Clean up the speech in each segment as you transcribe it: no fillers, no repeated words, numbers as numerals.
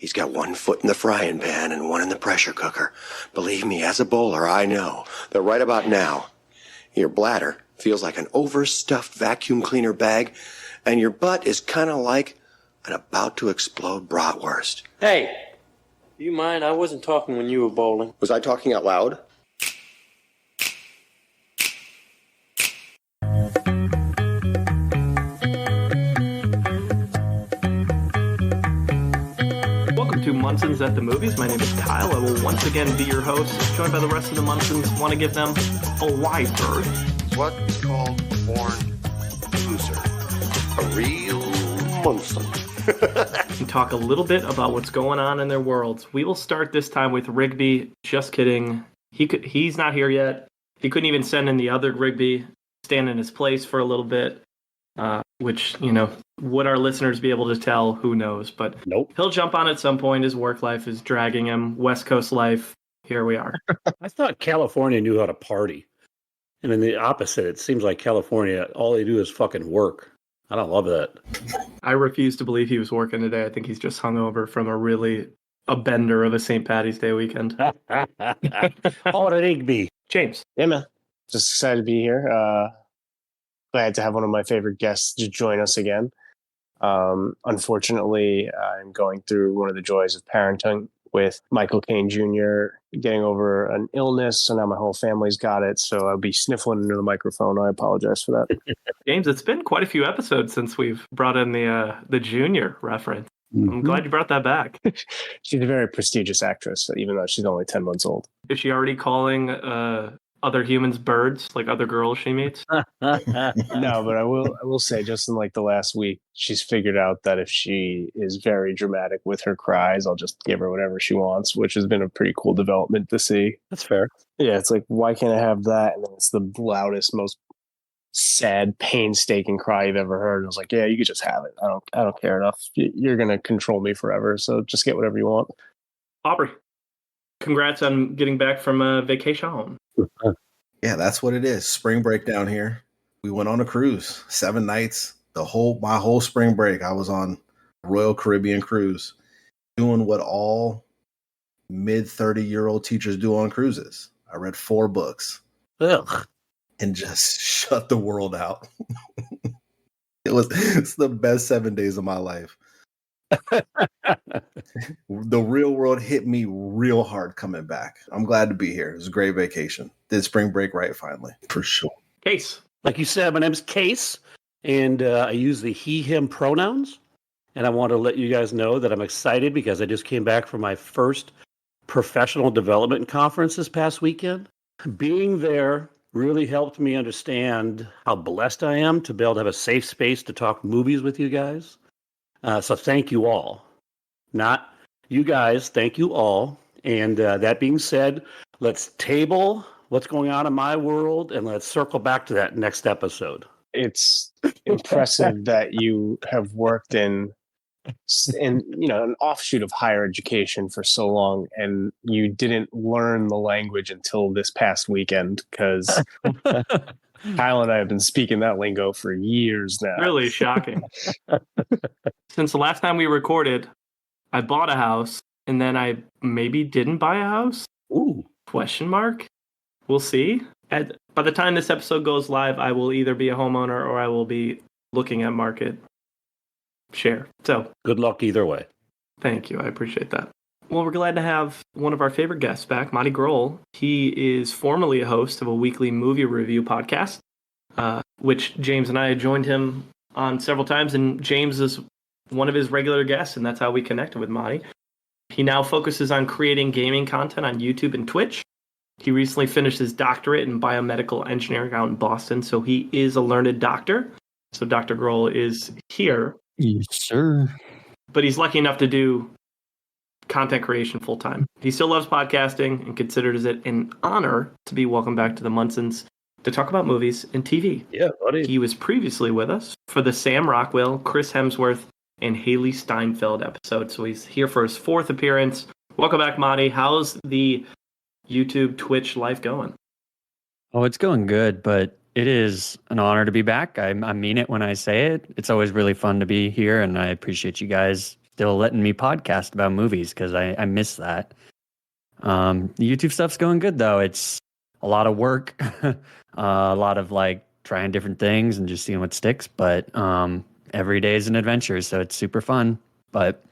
He's got one foot in the frying pan and one in the pressure cooker. Believe me, as a bowler, I know that right about now, your bladder feels like an overstuffed vacuum cleaner bag, and your butt is kind of like an about to explode bratwurst. Hey, do you mind? I wasn't talking when you were bowling. Was I talking out loud? Welcome to Munsons at the Movies. My name is Kyle. I will once again be your host, joined by the rest of the Munsons. Want to give them a wide berth. What is called a born loser. A real Munson. And talk a little bit about what's going on in their worlds. We will start this time with Rigby. Just kidding. He's not here yet. He couldn't even send in the other Rigby, stand in his place for a little bit. Which, would our listeners be able to tell? Who knows? But nope. He'll jump on at some point. His work life is dragging him. West Coast life. Here we are. I thought California knew how to party. And then the opposite. It seems like California, all they do is fucking work. I don't love that. I refuse to believe he was working today. I think he's just hungover from a bender of a St. Patty's Day weekend. All it Rigby. James. Yeah, man. Just excited to be here. Glad to have one of my favorite guests to join us again. Unfortunately, I'm going through one of the joys of parenting with Michael Caine Jr. getting over an illness, so now my whole family's got it, so I'll be sniffling into the microphone. I apologize for that. James, it's been quite a few episodes since we've brought in the Junior reference. Mm-hmm. I'm glad you brought that back. She's a very prestigious actress, even though she's only 10 months old. Is she already calling other humans birds, like other girls she meets? No, but I will say, just in like the last week, she's figured out that if she is very dramatic with her cries, I'll just give her whatever she wants, which has been a pretty cool development to see. That's fair. Yeah, it's like, why can't I have that? And then it's the loudest, most sad, painstaking cry you've ever heard. And I was like, yeah, you could just have it. I don't care enough. You're gonna control me forever, so just get whatever you want. Aubrey, congrats on getting back from vacation. Yeah, that's what it is. Spring break down here. We went on a cruise, 7 nights. My whole spring break, I was on Royal Caribbean cruise, doing what all mid 30-year-old teachers do on cruises. I read 4 books. Ugh. And just shut the world out. It's the best 7 days of my life. The real world hit me real hard coming back. I'm glad to be here. It was a great vacation. Did spring break right finally, for sure. Case. Like you said, my name's Case, and I use the he, him pronouns. And I want to let you guys know that I'm excited because I just came back from my first professional development conference this past weekend. Being there really helped me understand how blessed I am to be able to have a safe space to talk movies with you guys. So thank you all. Not you guys, thank you all. And that being said, let's table what's going on in my world and let's circle back to that next episode. It's impressive that you have worked in an offshoot of higher education for so long, and you didn't learn the language until this past weekend, because Kyle and I have been speaking that lingo for years now. Really shocking. Since the last time we recorded, I bought a house, and then I maybe didn't buy a house? Ooh. Question mark? We'll see. By the time this episode goes live, I will either be a homeowner or I will be looking at market share. So good luck either way. Thank you. I appreciate that. Well, we're glad to have one of our favorite guests back, Matti Groll. He is formerly a host of a weekly movie review podcast, which James and I had joined him on several times, and James is one of his regular guests, and that's how we connected with Matti. He now focuses on creating gaming content on YouTube and Twitch. He recently finished his doctorate in biomedical engineering out in Boston, so he is a learned doctor. So Dr. Groll is here. Yes, sir. But he's lucky enough to do content creation full time. He still loves podcasting and considers it an honor to be welcomed back to the Munsons to talk about movies and TV. Yeah, buddy. He was previously with us for the Sam Rockwell, Chris Hemsworth, and Haley Steinfeld episode. So he's here for his 4th appearance. Welcome back, Matti. How's the YouTube, Twitch life going? Oh, it's going good, but it is an honor to be back. I mean it when I say it. It's always really fun to be here, and I appreciate you guys still letting me podcast about movies because I miss that. The YouTube stuff's going good though. It's a lot of work, a lot of like trying different things and just seeing what sticks. But every day is an adventure, so it's super fun. But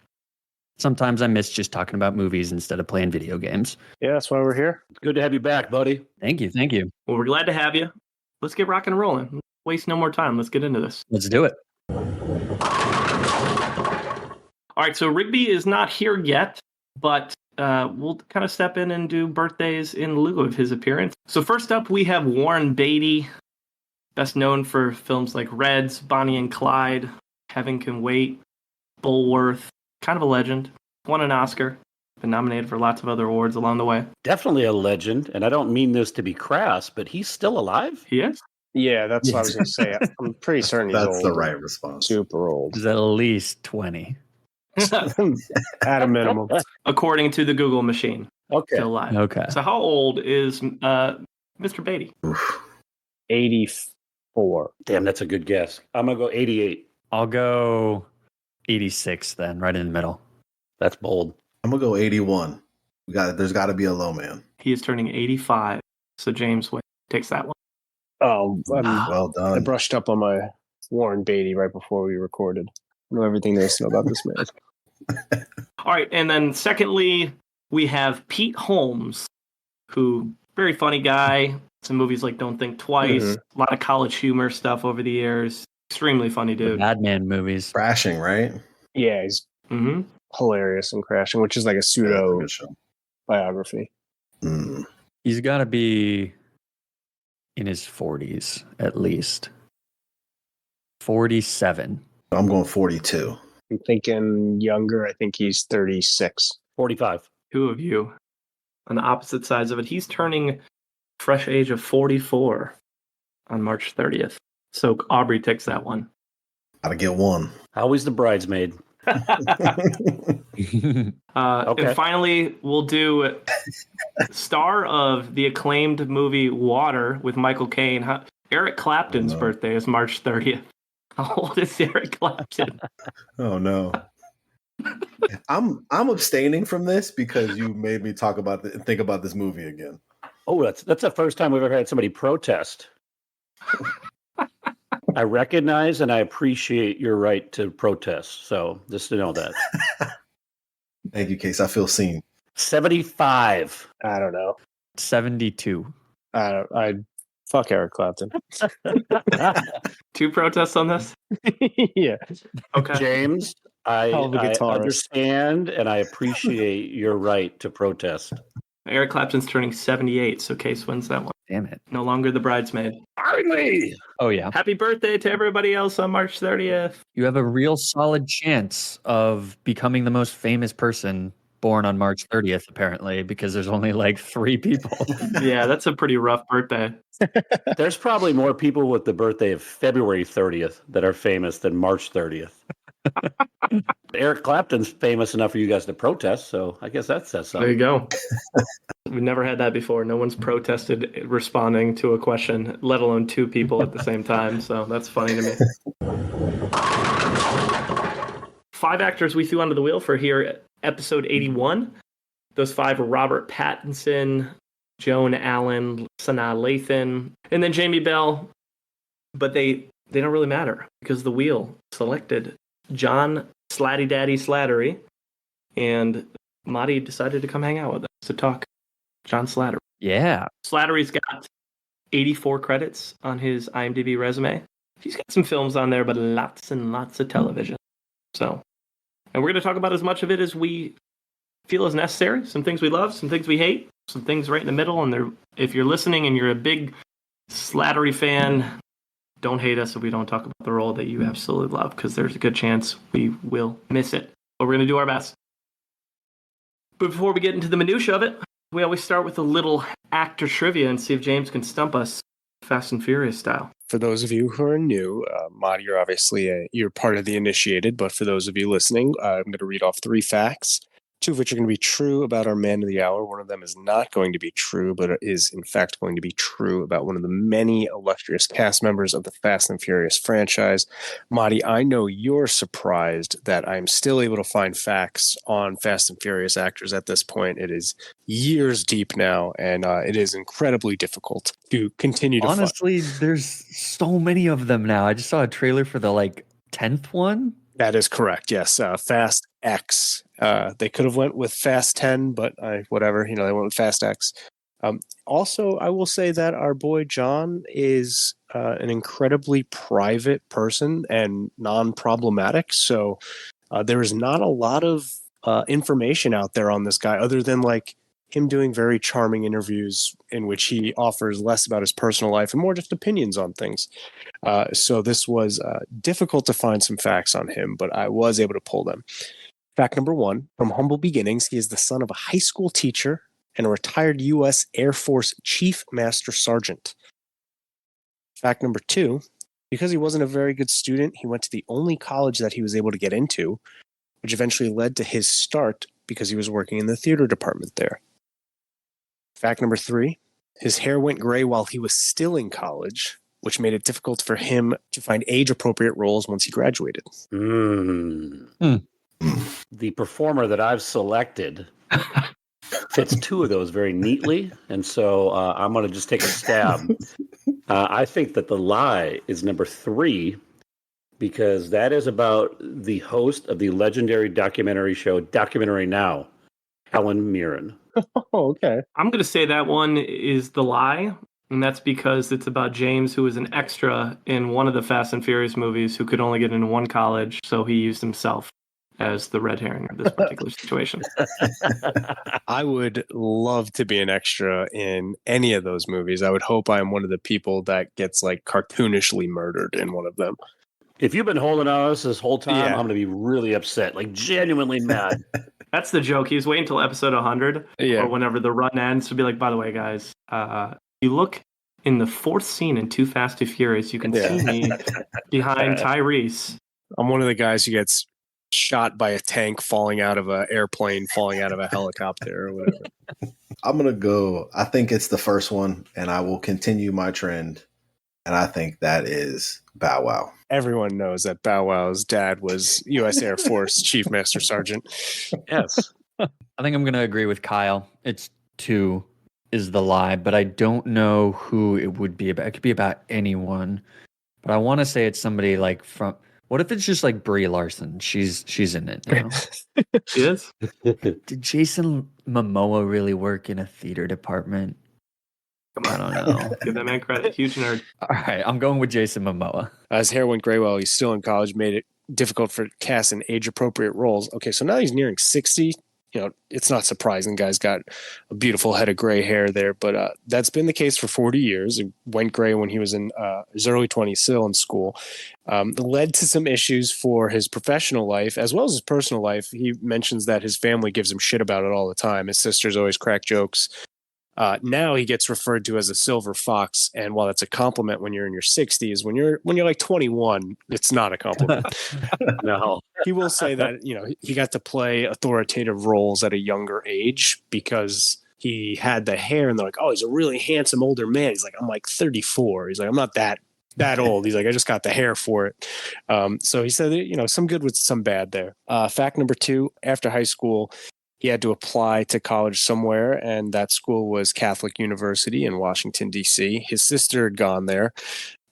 sometimes I miss just talking about movies instead of playing video games. Yeah, that's why we're here. Good to have you back, buddy. Thank you. Thank you. Well, we're glad to have you. Let's get rocking and rolling. Waste no more time. Let's get into this. Let's do it. All right, so Rigby is not here yet, but we'll kind of step in and do birthdays in lieu of his appearance. So first up, we have Warren Beatty, best known for films like Reds, Bonnie and Clyde, Heaven Can Wait, Bulworth, kind of a legend. Won an Oscar, been nominated for lots of other awards along the way. Definitely a legend, and I don't mean this to be crass, but he's still alive? He is? Yeah, that's what I was going to say. I'm pretty certain he's That's old. the right response. Super old. He's at least 20. At a minimum. According to the Google machine. Okay. Still alive. Okay. So how old is Mr. Beatty? 84. Damn, that's a good guess. I'm going to go 88. I'll go 86 then, right in the middle. That's bold. I'm gonna go 81. There's got to be a low man. He is turning 85. So James takes that one. Oh, Well I done. brushed up on my Warren Beatty right before we recorded. I know everything there is to know about this man. All right, and then secondly, we have Pete Holmes, who very funny guy. Some movies like Don't Think Twice, a lot of college humor stuff over the years. Extremely funny The dude. Madman movies. Crashing, right? Yeah, he's Mm-hmm. hilarious in Crashing, which is like a That's a pseudo good show. biography. Mm. He's got to be in his 40s at least. 47. I'm going 42. I'm thinking younger. I think he's 36. 45. Two of you on the opposite sides of it. He's turning fresh age of 44 on March 30th. So Aubrey takes that one. Gotta get one. Always the bridesmaid. And finally, we'll do star of the acclaimed movie Water with Michael Caine. Eric Clapton's birthday is March 30th. How old is Eric Clapton? Oh no. I'm abstaining from this because you made me think about this movie again. Oh, that's the first time we've ever had somebody protest. I recognize and I appreciate your right to protest. So just to know that. Thank you, Case. I feel seen. 75. I don't know. 72. I fuck Eric Clapton. Two protests on this? Yeah. Okay. James, I Hell of a guitarist. understand and I appreciate your right to protest. Eric Clapton's turning 78, so Case wins that one. Damn it. No longer the bridesmaid. Finally! Oh, yeah. Happy birthday to everybody else on March 30th. You have a real solid chance of becoming the most famous person born on March 30th, apparently, because there's only like 3 people. Yeah, that's a pretty rough birthday. There's probably more people with the birthday of February 30th that are famous than March 30th. Eric Clapton's famous enough for you guys to protest, so I guess that says There you something. go. We've never had that before. No one's protested responding to a question, let alone 2 people at the same time. So that's funny to me. 5 actors we threw onto the wheel for here, episode 81. Those 5 were Robert Pattinson, Joan Allen, Sanaa Lathan, and then Jamie Bell. But they don't really matter because the wheel selected John Slatty Daddy Slattery, and Matti decided to come hang out with us to talk John Slattery. Yeah. Slattery's got 84 credits on his IMDb resume. He's got some films on there, but lots and lots of television. So, and we're going to talk about as much of it as we feel is necessary. Some things we love, some things we hate, some things right in the middle. And if you're listening and you're a big Slattery fan, don't hate us if we don't talk about the role that you absolutely love, because there's a good chance we will miss it. But we're going to do our best. But before we get into the minutia of it, we always start with a little actor trivia and see if James can stump us Fast and Furious style. For those of you who are new, Matti, you're obviously you're part of the initiated, but for those of you listening, I'm going to read off 3 facts. two of which are going to be true about our man of the hour. One of them is not going to be true, but it is in fact going to be true about one of the many illustrious cast members of the Fast and Furious franchise. Matti, I know you're surprised that I'm still able to find facts on Fast and Furious actors at this point. It is years deep now, and it is incredibly difficult to continue to find. Honestly, there's so many of them now. I just saw a trailer for the 10th one. That is correct. Yes, Fast X. They could have went with Fast 10, but whatever. They went with Fast X. Also, I will say that our boy John is an incredibly private person and non-problematic. So there is not a lot of information out there on this guy, other than him doing very charming interviews in which he offers less about his personal life and more just opinions on things. So this was difficult to find some facts on him, but I was able to pull them. Fact number 1, from humble beginnings, he is the son of a high school teacher and a retired U.S. Air Force Chief Master Sergeant. Fact number 2, because he wasn't a very good student, he went to the only college that he was able to get into, which eventually led to his start because he was working in the theater department there. Fact number 3, his hair went gray while he was still in college, which made it difficult for him to find age-appropriate roles once he graduated. The performer that I've selected fits 2 of those very neatly, and so I'm going to just take a stab. I think that the lie is number 3, because that is about the host of the legendary documentary show Documentary Now, Helen Mirren. Oh, okay. I'm going to say that one is the lie, and that's because it's about James, who was an extra in one of the Fast and Furious movies, who could only get into one college, so he used himself as the red herring of this particular situation. I would love to be an extra in any of those movies. I would hope I'm one of the people that gets cartoonishly murdered in one of them. If you've been holding on us this whole time, Yeah. I'm going to be really upset, genuinely mad. That's the joke. He's waiting until episode 100 Yeah. or whenever the run ends to be like, by the way, guys, you look in the 4th scene in Too Fast, Too Furious, you can see me behind Tyrese. I'm one of the guys who gets shot by a tank falling out of an airplane, falling out of a helicopter or whatever. I'm going to go, I think it's the first one, and I will continue my trend. And I think that is Bow Wow. Everyone knows that Bow Wow's dad was U.S. Air Force Chief Master Sergeant. Yes. I think I'm going to agree with Kyle. It's 2 is the lie, but I don't know who it would be about. It could be about anyone, but I want to say it's somebody from. What if it's just Brie Larson? She's in it now. She is? Did Jason Momoa really work in a theater department? I don't know. Give that man credit. Huge nerd. All right, I'm going with Jason Momoa. His hair went gray while he's still in college, made it difficult for casting age-appropriate roles. Okay, so now he's nearing 60. It's not surprising. The guy's got a beautiful head of gray hair there, but that's been the case for 40 years. It went gray when he was in his early 20s, still in school. It led to some issues for his professional life as well as his personal life. He mentions that his family gives him shit about it all the time. His sisters always crack jokes. Now he gets referred to as a silver fox, and while that's a compliment when you're in your 60s, when you're 21, it's not a compliment. No. He will say that he got to play authoritative roles at a younger age because he had the hair, and they're like, oh, he's a really handsome older man. He's like, I'm 34. He's like, I'm not that old. He's like, I just got the hair for it. So he said, some good with some bad there. Fact number 2, after high school, he had to apply to college somewhere, and that school was Catholic University in Washington, D.C. His sister had gone there,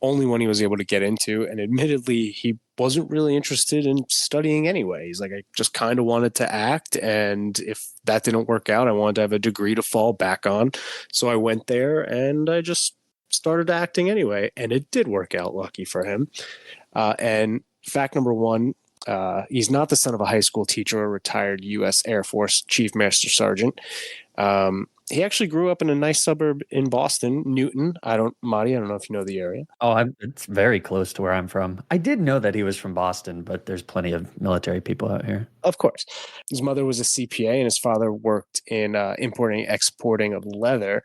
only one he was able to get into, and admittedly, he wasn't really interested in studying anyway. He's like, I just kind of wanted to act, and if that didn't work out, I wanted to have a degree to fall back on. So I went there, and I just started acting anyway, and it did work out, lucky for him. And fact number 1, he's not the son of a high school teacher or a retired U.S. Air Force Chief Master Sergeant. He actually grew up in a nice suburb in Boston, Newton. Matti, I don't know if you know the area. Oh, it's very close to where I'm from. I did know that he was from Boston, but there's plenty of military people out here. Of course. His mother was a CPA, and his father worked in importing and exporting of leather.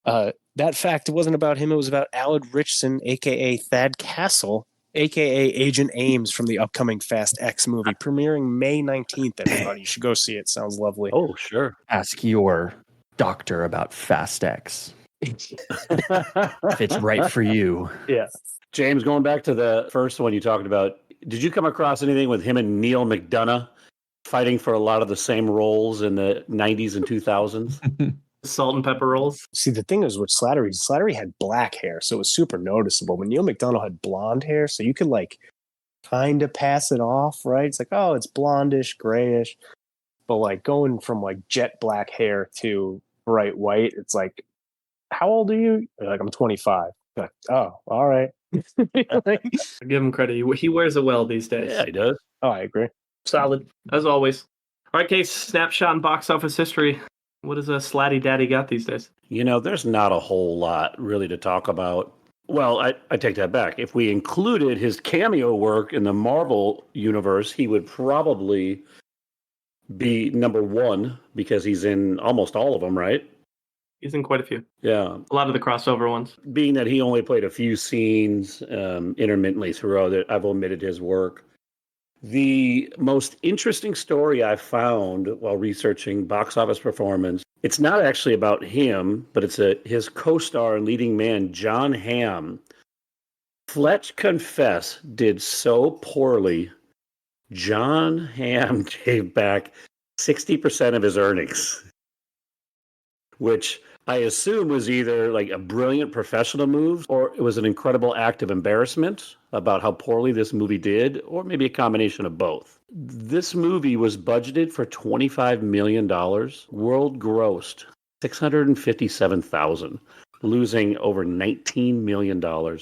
That fact, it wasn't about him. It was about Allard Richson, a.k.a. Thad Castle, aka Agent Ames from the upcoming Fast X movie, premiering May 19th. Everybody, you should go see it. Sounds lovely. Oh, sure. Ask your doctor about Fast X if it's right for you. Yeah. James, going back to the first one you talked about, did you come across anything with him and Neil McDonough fighting for a lot of the same roles in the 90s and 2000s? Salt and pepper rolls. See, the thing is with Slattery had black hair, so it was super noticeable. When Neil McDonough had blonde hair, so you could like kind of pass it off, right? It's like, oh, it's blondish, grayish. But like going from like jet black hair to bright white, it's like, how old are you? You're like, I'm 25. Like, oh, all right. I give him credit. He wears it well these days. Yeah, he does. Oh, I agree. Solid, as always. All right, Case, snapshot and box office history. What does a Slatty Daddy got these days? You know, there's not a whole lot really to talk about. Well, I take that back. If we included his cameo work in the Marvel universe, he would probably be number one because he's in almost all of them, right? He's in quite a few. Yeah. A lot of the crossover ones. Being that he only played a few scenes intermittently throughout it, I've omitted his work. The most interesting story I found while researching box office performance, it's not actually about him, but it's his co-star and leading man, John Hamm. Fletch Confess did so poorly, John Hamm gave back 60% of his earnings, which I assume was either like a brilliant professional move or it was an incredible act of embarrassment about how poorly this movie did, or maybe a combination of both. This movie was budgeted for $25 million, world grossed $657,000, losing over $19 million. Damn.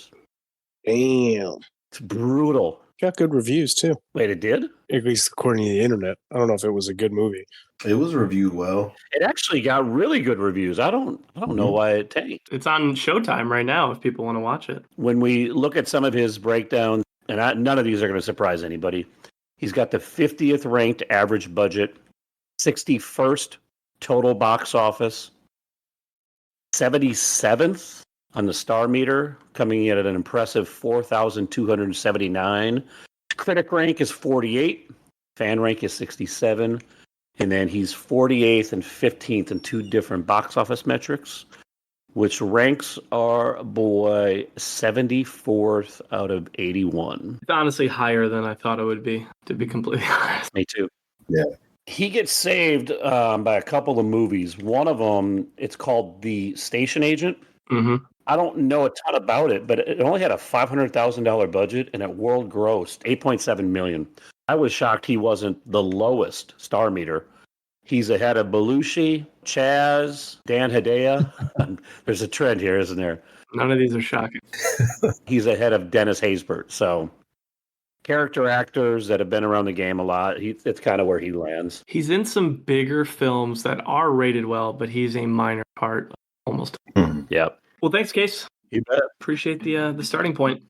It's brutal. Got good reviews too. Wait, it did? At least according to the internet. I don't know if it was a good movie. It was reviewed well. It actually got really good reviews. I don't know why it tanked. It's on Showtime right now if people want to watch it. When we look at some of his breakdowns, and none of these are going to surprise anybody, he's got the 50th ranked average budget, 61st total box office, 77th on the star meter, coming in at an impressive 4,279. Critic rank is 48, fan rank is 67, and then he's 48th and 15th in two different box office metrics, which ranks our boy 74th out of 81. It's honestly higher than I thought it would be, to be completely honest. Me too. Yeah. He gets saved by a couple of movies. One of them, it's called The Station Agent. Mm-hmm. I don't know a ton about it, but it only had a $500,000 budget and it world grossed $8.7 million. I was shocked he wasn't the lowest star meter. He's ahead of Belushi, Chaz, Dan Hedaya. There's a trend here, isn't there? None of these are shocking. He's ahead of Dennis Haysbert. So character actors that have been around the game a lot, it's kind of where he lands. He's in some bigger films that are rated well, but he's a minor part almost. Yep. Well, thanks, Case. You bet. Appreciate the starting point.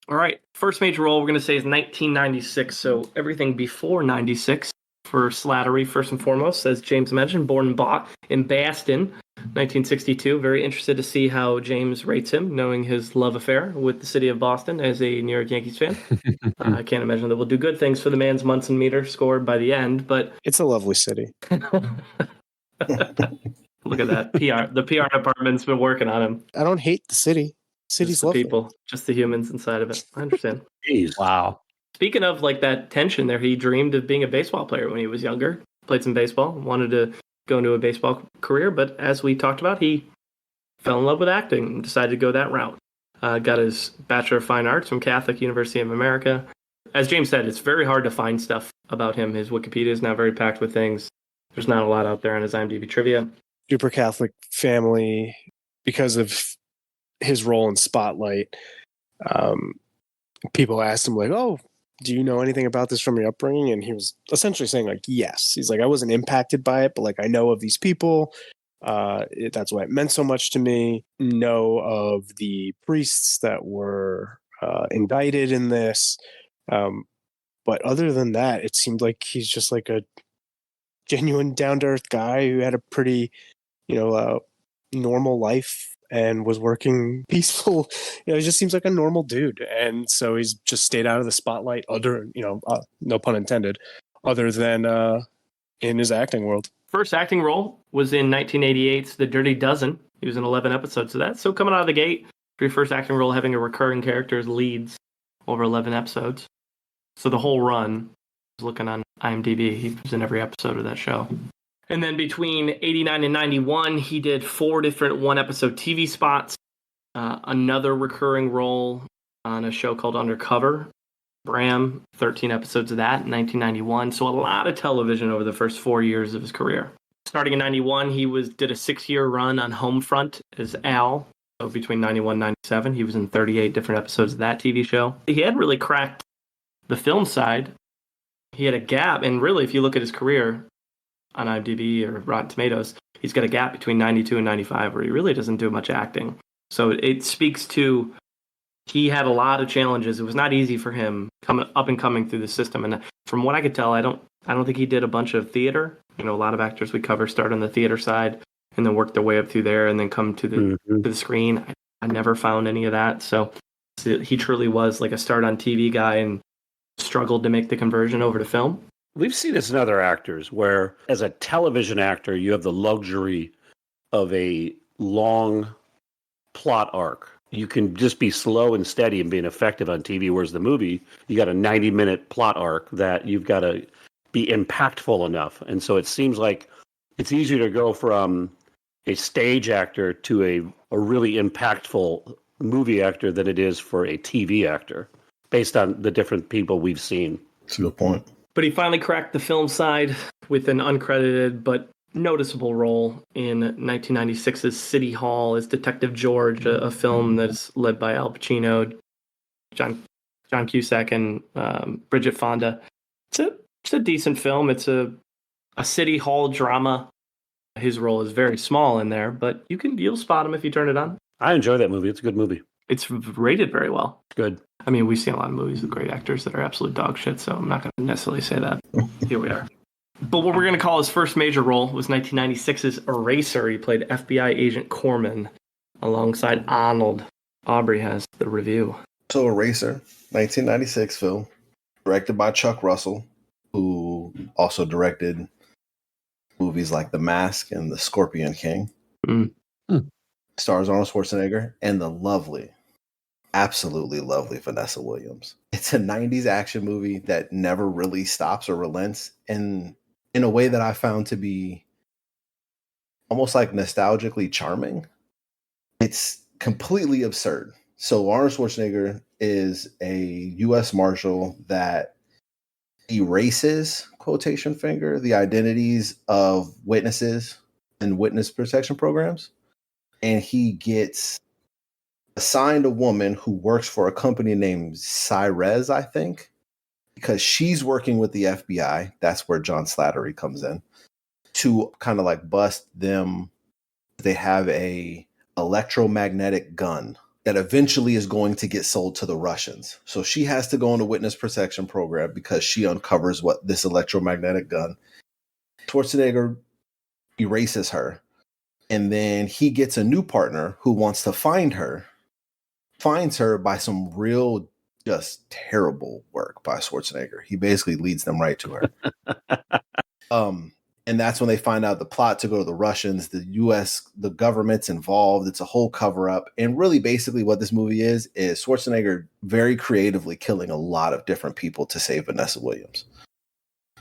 All right. First major role we're going to say is 1996. So everything before 96 for Slattery, first and foremost, as James mentioned, born in Boston, 1962. Very interested to see how James rates him, knowing his love affair with the city of Boston as a New York Yankees fan. I can't imagine that we'll do good things for the man's Munson Meter scored by the end, but It's a lovely city. look at that. The PR department's been working on him. I don't hate the city. City's Just the lovely. people, just the humans inside of it. I understand. Jeez. Wow. Speaking of like that tension there, he dreamed of being a baseball player when he was younger. Played some baseball, wanted to go into a baseball career, but as we talked about, he fell in love with acting and decided to go that route. Got his Bachelor of Fine Arts from Catholic University of America. As James said, it's very hard to find stuff about him. His Wikipedia is now very packed with things. There's not a lot out there on his IMDb trivia. Super Catholic family because of his role in Spotlight. People asked him like, "Oh, do you know anything about this from your upbringing?" And he was essentially saying like, "Yes." He's like, "I wasn't impacted by it, but like I know of these people. That's why it meant so much to me. Know of the priests that were indicted in this." But other than that, it seemed like he's just like a genuine down-to-earth guy who had a pretty, normal life and was working peaceful. He just seems like a normal dude. And so he's just stayed out of the spotlight no pun intended, other than in his acting world. First acting role was in 1988's The Dirty Dozen. He was in 11 episodes of that. So coming out of the gate, for your first acting role, having a recurring character as leads over 11 episodes. So the whole run, I was looking on IMDb, he was in every episode of that show. And then between 89 and 91, he did 4 different one-episode TV spots, another recurring role on a show called Undercover, Bram, 13 episodes of that in 1991. So a lot of television over the first 4 years of his career. Starting in 91, he did a 6-year run on Homefront as Al. So between 91 and 97, he was in 38 different episodes of that TV show. He hadn't really cracked the film side. He had a gap, and really, if you look at his career on IMDb or Rotten Tomatoes, he's got a gap between 92 and 95 where he really doesn't do much acting. So it speaks to he had a lot of challenges. It was not easy for him coming through the system. And from what I could tell, I don't think he did a bunch of theater. A lot of actors we cover start on the theater side and then work their way up through there and then come to the screen. I never found any of that. So he truly was like a start on TV guy and struggled to make the conversion over to film. We've seen this in other actors where, as a television actor, you have the luxury of a long plot arc. You can just be slow and steady and being effective on TV, whereas the movie, you got a 90-minute plot arc that you've got to be impactful enough. And so it seems like it's easier to go from a stage actor to a really impactful movie actor than it is for a TV actor, based on the different people we've seen. That's a good point. But he finally cracked the film side with an uncredited but noticeable role in 1996's City Hall as Detective George, a film that's led by Al Pacino, John Cusack, and Bridget Fonda. It's a decent film. It's a City Hall drama. His role is very small in there, but you'll spot him if you turn it on. I enjoy that movie. It's a good movie. It's rated very well. Good. I mean, we've seen a lot of movies with great actors that are absolute dog shit, so I'm not going to necessarily say that. Here we are. But what we're going to call his first major role was 1996's Eraser. He played FBI agent Corman alongside Arnold. Aubrey has the review. So Eraser, 1996 film, directed by Chuck Russell, who also directed movies like The Mask and The Scorpion King. Stars Arnold Schwarzenegger and the lovely, absolutely lovely Vanessa Williams. It's a 90s action movie that never really stops or relents, and in a way that I found to be almost like nostalgically charming. It's completely absurd. So Arnold Schwarzenegger is a U.S. Marshal that erases, quotation finger, the identities of witnesses and witness protection programs. And he gets assigned a woman who works for a company named Cyrez, I think, because she's working with the FBI. That's where John Slattery comes in to kind of like bust them. They have a electromagnetic gun that eventually is going to get sold to the Russians. So she has to go on a witness protection program because she uncovers what this electromagnetic gun. Schwarzenegger erases her. And then he gets a new partner who wants to find her, finds her by some real, just terrible work by Schwarzenegger. He basically leads them right to her. And that's when they find out the plot to go to the Russians, the US, the government's involved. It's a whole cover up. And really basically what this movie is Schwarzenegger very creatively killing a lot of different people to save Vanessa Williams.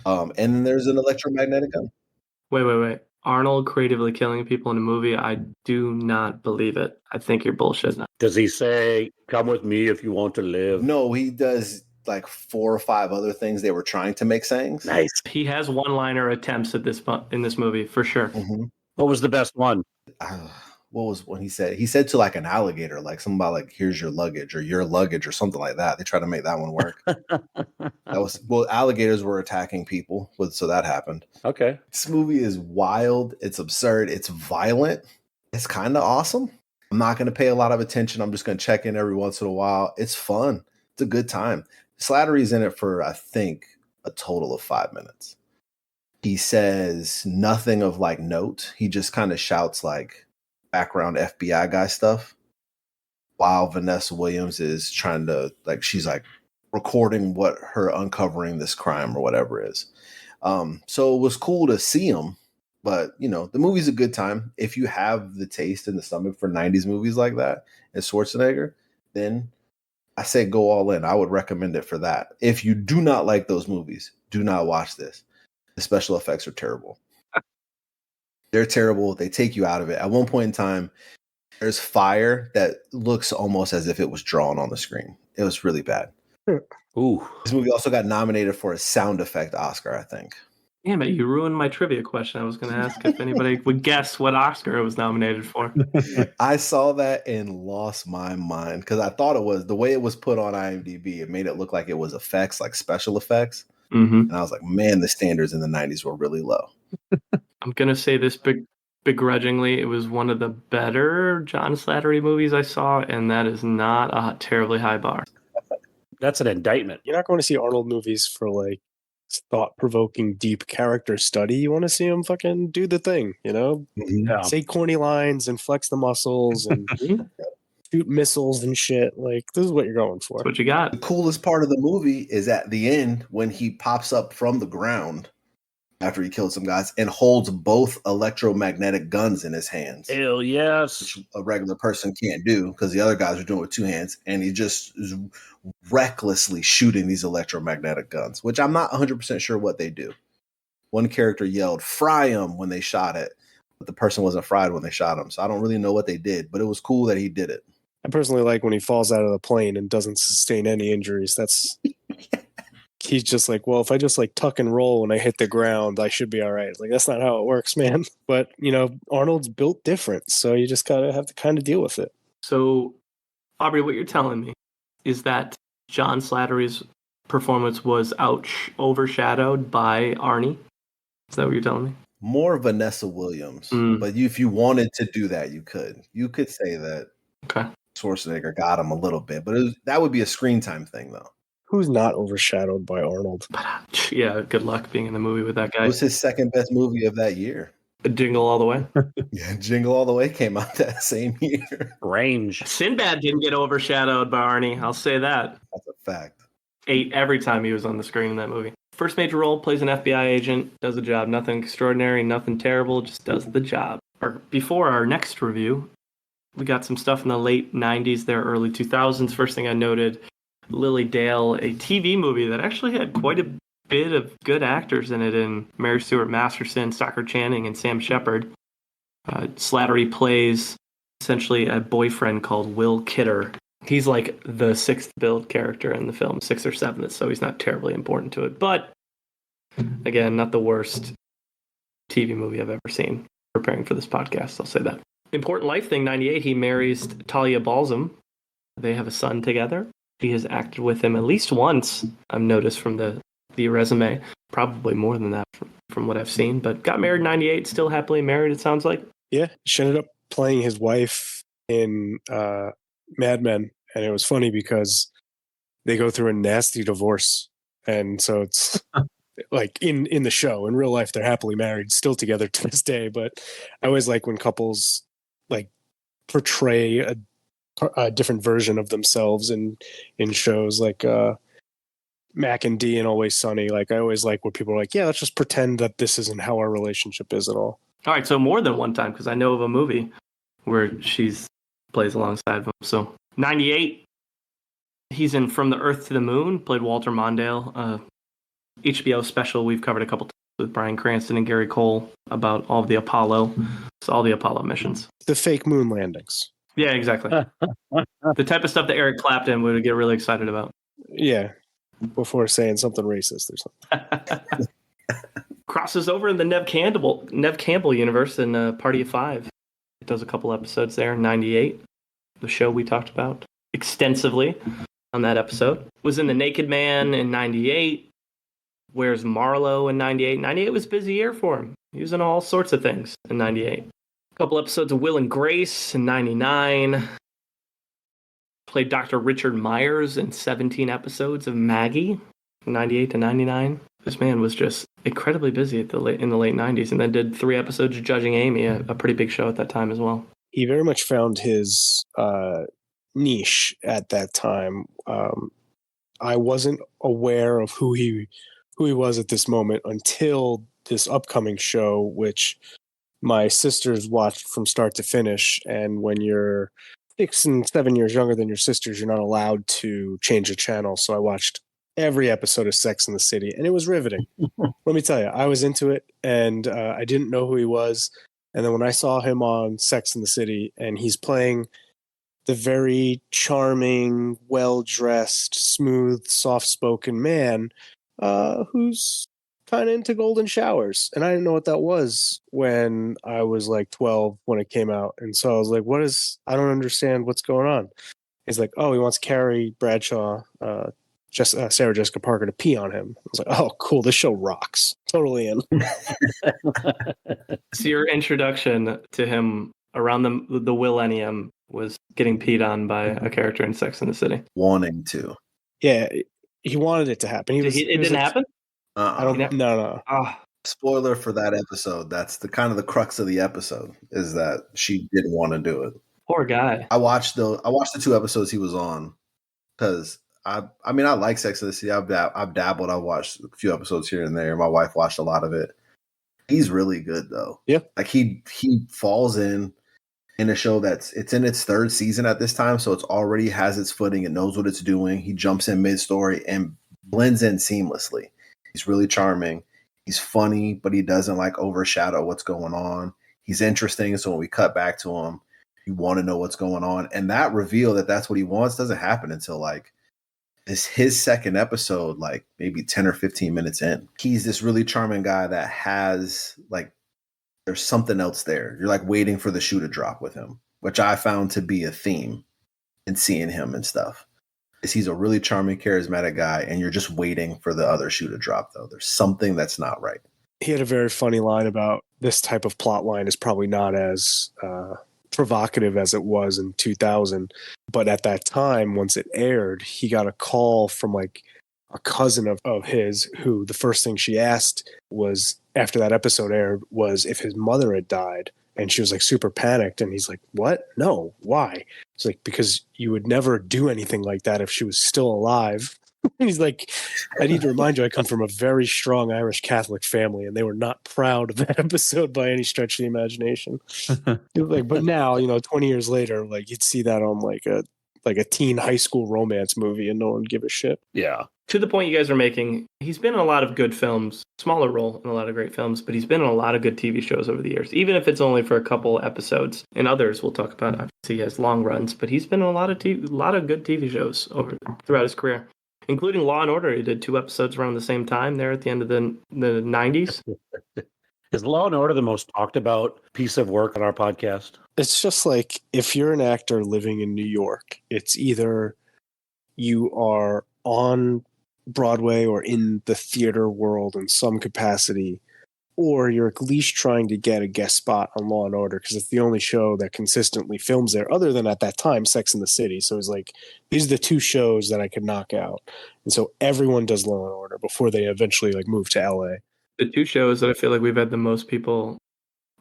And then there's an electromagnetic gun. Wait. Arnold creatively killing people in a movie? I do not believe it. I think you're bullshitting. Does he say, "Come with me if you want to live"? No, he does like 4 or 5 other things they were trying to make sayings. Nice. He has one-liner attempts at this in this movie for sure. Mm-hmm. What was the best one? What was when he said? He said to like an alligator, like something about like, "Here's your luggage" or something like that. They tried to make that one work. Alligators were attacking people, so that happened. Okay. This movie is wild. It's absurd. It's violent. It's kind of awesome. I'm not going to pay a lot of attention. I'm just going to check in every once in a while. It's fun. It's a good time. Slattery's in it for, I think, a total of 5 minutes. He says nothing of like note. He just kind of shouts like background FBI guy stuff, while Vanessa Williams is trying to she's recording what her uncovering this crime or whatever is. So it was cool to see them, but the movie's a good time. If you have the taste and the stomach for 90s movies like that and Schwarzenegger, then I say go all in. I would recommend it for that. If you do not like those movies, do not watch this. The special effects are terrible. They're terrible. They take you out of it. At one point in time, there's fire that looks almost as if it was drawn on the screen. It was really bad. Ooh. This movie also got nominated for a sound effect Oscar, I think. Damn it, you ruined my trivia question. I was going to ask if anybody would guess what Oscar it was nominated for. I saw that and lost my mind because I thought it was the way it was put on IMDb. It made it look like it was effects, like special effects. Mm-hmm. And I was like, man, the standards in the 90s were really low. I'm going to say this begrudgingly. It was one of the better John Slattery movies I saw, and that is not a terribly high bar. That's an indictment. You're not going to see Arnold movies for thought-provoking, deep character study. You want to see him fucking do the thing, Yeah. say corny lines and flex the muscles and shoot missiles and shit. This is what you're going for. That's what you got. The coolest part of the movie is at the end when he pops up from the ground after he killed some guys and holds both electromagnetic guns in his hands. Hell yes. Which a regular person can't do because the other guys are doing it with two hands. And he just is recklessly shooting these electromagnetic guns, which I'm not 100% sure what they do. One character yelled, "Fry him," when they shot it, but the person wasn't fried when they shot him. So I don't really know what they did, but it was cool that he did it. I personally like when he falls out of the plane and doesn't sustain any injuries. That's he's just well, if I just tuck and roll when I hit the ground, I should be all right. That's not how it works, man. But Arnold's built different, so you just gotta have to kind of deal with it. So, Aubrey, what you're telling me is that John Slattery's performance was overshadowed by Arnie. Is that what you're telling me? More Vanessa Williams, but if you wanted to do that, you could. You could say that. Okay. Schwarzenegger got him a little bit, but that would be a screen time thing, though. Who's not overshadowed by Arnold? But, yeah, good luck being in the movie with that guy. It was his second best movie of that year. Jingle All the Way. Yeah, Jingle All the Way came out that same year. Range. Sinbad didn't get overshadowed by Arnie. I'll say that. That's a fact. Ate every time he was on the screen in that movie. First major role, plays an FBI agent, does the job. Nothing extraordinary, nothing terrible, just does the job. Before our next review, we got some stuff in the late 90s there, early 2000s. First thing I noted, Lily Dale, a TV movie that actually had quite a bit of good actors in it, in Mary Stuart Masterson, Stockard Channing, and Sam Shepard. Slattery plays essentially a boyfriend called Will Kidder. He's like the sixth billed character in the film, sixth or seventh, so he's not terribly important to it. But, again, not the worst TV movie I've ever seen. Preparing for this podcast, I'll say that. Important life thing, 98, he marries Talia Balsam. They have a son together. She has acted with him at least once, I've noticed from the resume. Probably more than that from what I've seen. But got married in 98, still happily married, it sounds like. Yeah, she ended up playing his wife in Mad Men. And it was funny because they go through a nasty divorce. And so it's in the show. In real life, they're happily married, still together to this day. But I always like when couples portray a different version of themselves in shows like Mac and Dee and Always Sunny. I always like where people are yeah, let's just pretend that this isn't how our relationship is at all. All right, so more than one time, because I know of a movie where she's plays alongside him. So 98, he's in From the Earth to the Moon, played Walter Mondale. HBO special we've covered a couple times with Bryan Cranston and Gary Cole about all of the Apollo. So all the Apollo missions. The fake moon landings. Yeah, exactly. The type of stuff that Eric Clapton would get really excited about. Yeah, before saying something racist or something. Crosses over in the Nev Campbell universe in Party of Five. It does a couple episodes there in 98. The show we talked about extensively on that episode. Was in The Naked Man in 98. Where's Marlowe in 98? 98 was a busy year for him. He was in all sorts of things in 98. A couple episodes of Will and Grace in 99. Played Dr. Richard Myers in 17 episodes of Maggie from 98 to 99. This man was just incredibly busy in the late 90s, and then did 3 episodes of Judging Amy, a pretty big show at that time as well. he very much found his niche at that time. I wasn't aware of who he was at this moment until this upcoming show, which my sisters watched from start to finish. And when you're 6 and 7 years younger than your sisters, you're not allowed to change the channel. So I watched every episode of Sex and the City, and it was riveting. Let me tell you, I was into it, and I didn't know who he was. And then when I saw him on Sex and the City, and he's playing the very charming, well-dressed, smooth, soft-spoken man who's kind of into golden showers. And I didn't know what that was when I was like 12 when it came out. And so I was like, I don't understand what's going on. He's like, oh, he wants Carrie Bradshaw, Sarah Jessica Parker to pee on him. I was like, oh, cool. This show rocks. Totally in. So your introduction to him around the millennium was getting peed on by a character in Sex and the City. Wanting to. Yeah, he wanted it to happen. It didn't happen? I don't. No. Spoiler for that episode. That's the kind of the crux of the episode is that she didn't want to do it. Poor guy. I watched the 2 episodes he was on because I like Sex and the City. I've dabbled. I watched a few episodes here and there. My wife watched a lot of it. He's really good though. Yeah, like he falls in a show it's in its 3rd season at this time, so it's already has its footing. It knows what it's doing. He jumps in mid-story and blends in seamlessly. He's really charming. He's funny, but he doesn't like overshadow what's going on. He's interesting, so when we cut back to him, you want to know what's going on. And that reveal that that's what he wants doesn't happen until like his 2nd episode, like maybe 10 or 15 minutes in. He's this really charming guy that has like, there's something else there. You're like waiting for the shoe to drop with him, which I found to be a theme in seeing him and stuff. Is he's a really charming, charismatic guy, and you're just waiting for the other shoe to drop, though. There's something that's not right. He had a very funny line about this type of plot line is probably not as provocative as it was in 2000. But at that time, once it aired, he got a call from like a cousin of his who the first thing she asked was after that episode aired was if his mother had died. And she was like super panicked. And he's like, what? No, why? It's like, because you would never do anything like that if she was still alive. He's like, I need to remind you, I come from a very strong Irish Catholic family, and they were not proud of that episode by any stretch of the imagination. Like, but now, 20 years later, like you'd see that on like a teen high school romance movie, and no one would give a shit. Yeah. To the point you guys are making, he's been in a lot of good films, smaller role in a lot of great films, but he's been in a lot of good TV shows over the years, even if it's only for a couple episodes. And others we'll talk about. Obviously, he has long runs, but he's been in a lot of good TV shows throughout his career, including Law and Order. He did 2 episodes around the same time there at the end of the 90s. Is Law and Order the most talked about piece of work on our podcast? It's just like if you're an actor living in New York, it's either you are on Broadway or in the theater world in some capacity, or you're at least trying to get a guest spot on Law and Order because it's the only show that consistently films there, other than at that time Sex and the City. So it's like these are the 2 shows that I could knock out, and so everyone does Law and Order before they eventually like move to LA. The 2 shows that I feel like we've had the most people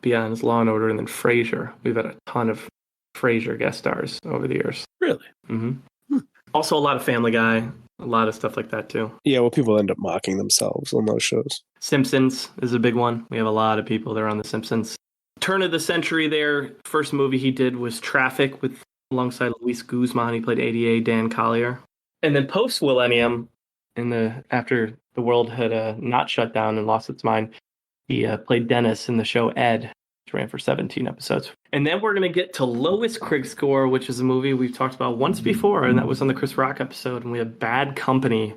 be on is Law and Order and then Frasier. We've had a ton of Frasier guest stars over the years. Really? Mm-hmm. Also a lot of Family Guy. A lot of stuff like that, too. Yeah, well, people end up mocking themselves on those shows. Simpsons is a big one. We have a lot of people that are on The Simpsons. Turn of the century there. First movie he did was Traffic alongside Luis Guzman. He played ADA Dan Collier. And then post-millennium, after the world had not shut down and lost its mind, he played Dennis in the show Ed, which ran for 17 episodes. And then we're going to get to Lois Krigscore, which is a movie we've talked about once before, and that was on the Chris Rock episode. And we have Bad Company,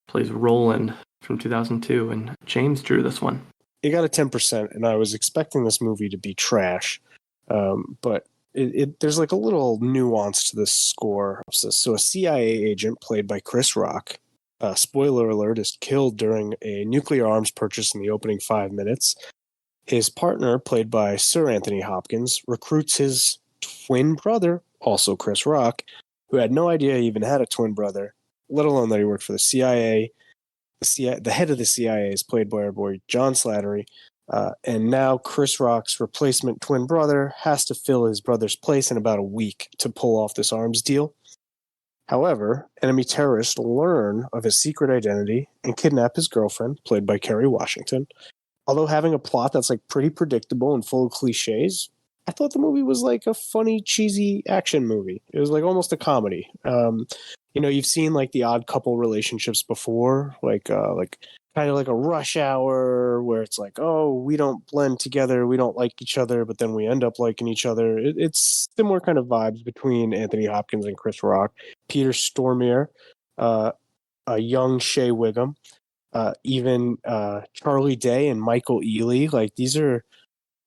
plays Roland from 2002, and James drew this one. It got a 10%, and I was expecting this movie to be trash, but there's like a little nuance to this score. So a CIA agent played by Chris Rock, spoiler alert, is killed during a nuclear arms purchase in the opening 5 minutes. His partner, played by Sir Anthony Hopkins, recruits his twin brother, also Chris Rock, who had no idea he even had a twin brother, let alone that he worked for the CIA. The head of the CIA is played by our boy John Slattery, And now Chris Rock's replacement twin brother has to fill his brother's place in about a week to pull off this arms deal. However, enemy terrorists learn of his secret identity and kidnap his girlfriend, played by Kerry Washington. Although having a plot that's like pretty predictable and full of cliches, I thought the movie was like a funny, cheesy action movie. It was like almost a comedy. You've seen like the odd couple relationships before, like kind of like a Rush Hour, where it's like, oh, we don't blend together, we don't like each other, but then we end up liking each other. It's similar kind of vibes between Anthony Hopkins and Chris Rock. Peter Stormare, a young Shea Wiggum, even Charlie Day and Michael Ealy. Like, these are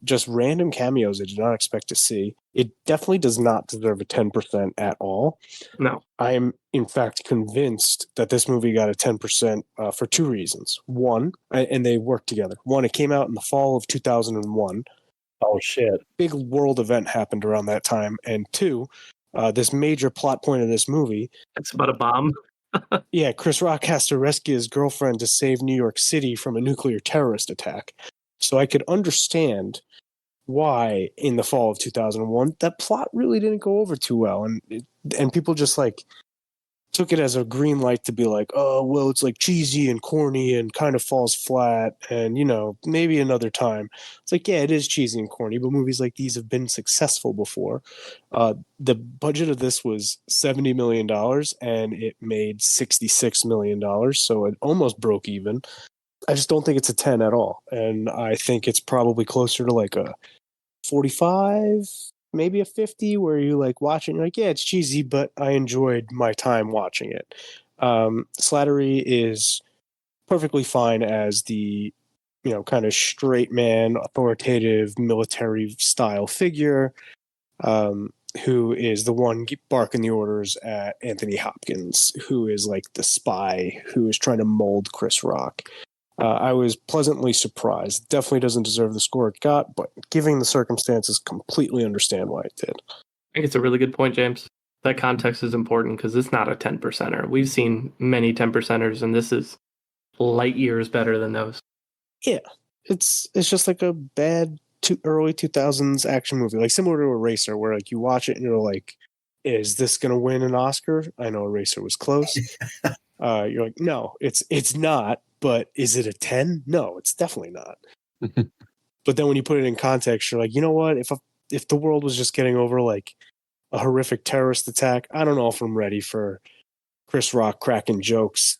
just random cameos I did not expect to see. It definitely does not deserve a 10% at all. No. I am, in fact, convinced that this movie got a 10% for two reasons. One, and they work together. One, it came out in the fall of 2001. Oh, shit. Big world event happened around that time. And two, this major plot point of this movie. It's about a bomb. Yeah, Chris Rock has to rescue his girlfriend to save New York City from a nuclear terrorist attack. So I could understand why in the fall of 2001 that plot really didn't go over too well, and people just like took it as a green light to be like, oh well, it's like cheesy and corny and kind of falls flat, and maybe another time. It's like, yeah, it is cheesy and corny, but movies like these have been successful before. The budget of this was $70 million and it made $66 million, so it almost broke even. I just don't think it's a 10 at all, and I think it's probably closer to like a 45, maybe a 50, where you like watch it and you're like, yeah, it's cheesy, but I enjoyed my time watching it. Slattery is perfectly fine as the kind of straight man, authoritative military style figure, who is the one barking the orders at Anthony Hopkins, who is like the spy who is trying to mold Chris Rock. I was pleasantly surprised. Definitely doesn't deserve the score it got, but given the circumstances, completely understand why it did. I think it's a really good point, James. That context is important because it's not a 10%er. We've seen many 10%ers, and this is light years better than those. Yeah, it's just like a bad early 2000s action movie, like similar to Eraser, where like you watch it and you're like, is this going to win an Oscar? I know Eraser was close. You're like, no, it's not. But is it a 10? No, it's definitely not. But then when you put it in context, you're like, you know what? If the world was just getting over like a horrific terrorist attack, I don't know if I'm ready for Chris Rock cracking jokes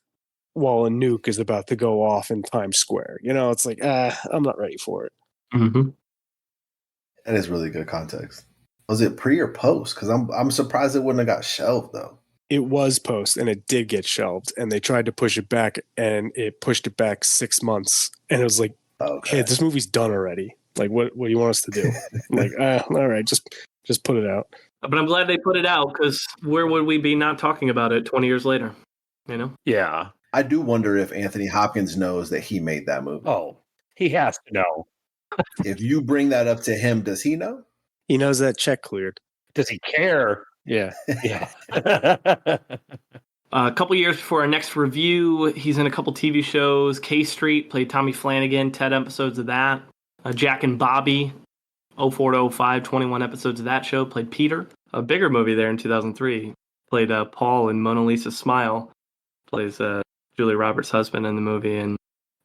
while a nuke is about to go off in Times Square. It's like, I'm not ready for it. Mm-hmm. That is really good context. Was it pre or post? Because I'm surprised it wouldn't have got shelved though. It was post, and it did get shelved, and they tried to push it back, and it pushed it back 6 months, and it was like, okay, hey, this movie's done already. Like, what do you want us to do? I'm like, all right, just put it out. But I'm glad they put it out, because where would we be not talking about it 20 years later? Yeah. I do wonder if Anthony Hopkins knows that he made that movie. Oh, he has to know. If you bring that up to him, does he know? He knows that check cleared. Does he care? Yeah. Yeah. A couple years before our next review, he's in a couple TV shows. K Street, played Tommy Flanagan, 10 episodes of that. Jack and Bobby, 04 to 05, 21 episodes of that show, played Peter. A bigger movie there in 2003, played Paul in Mona Lisa's Smile, plays Julia Roberts' husband in the movie, and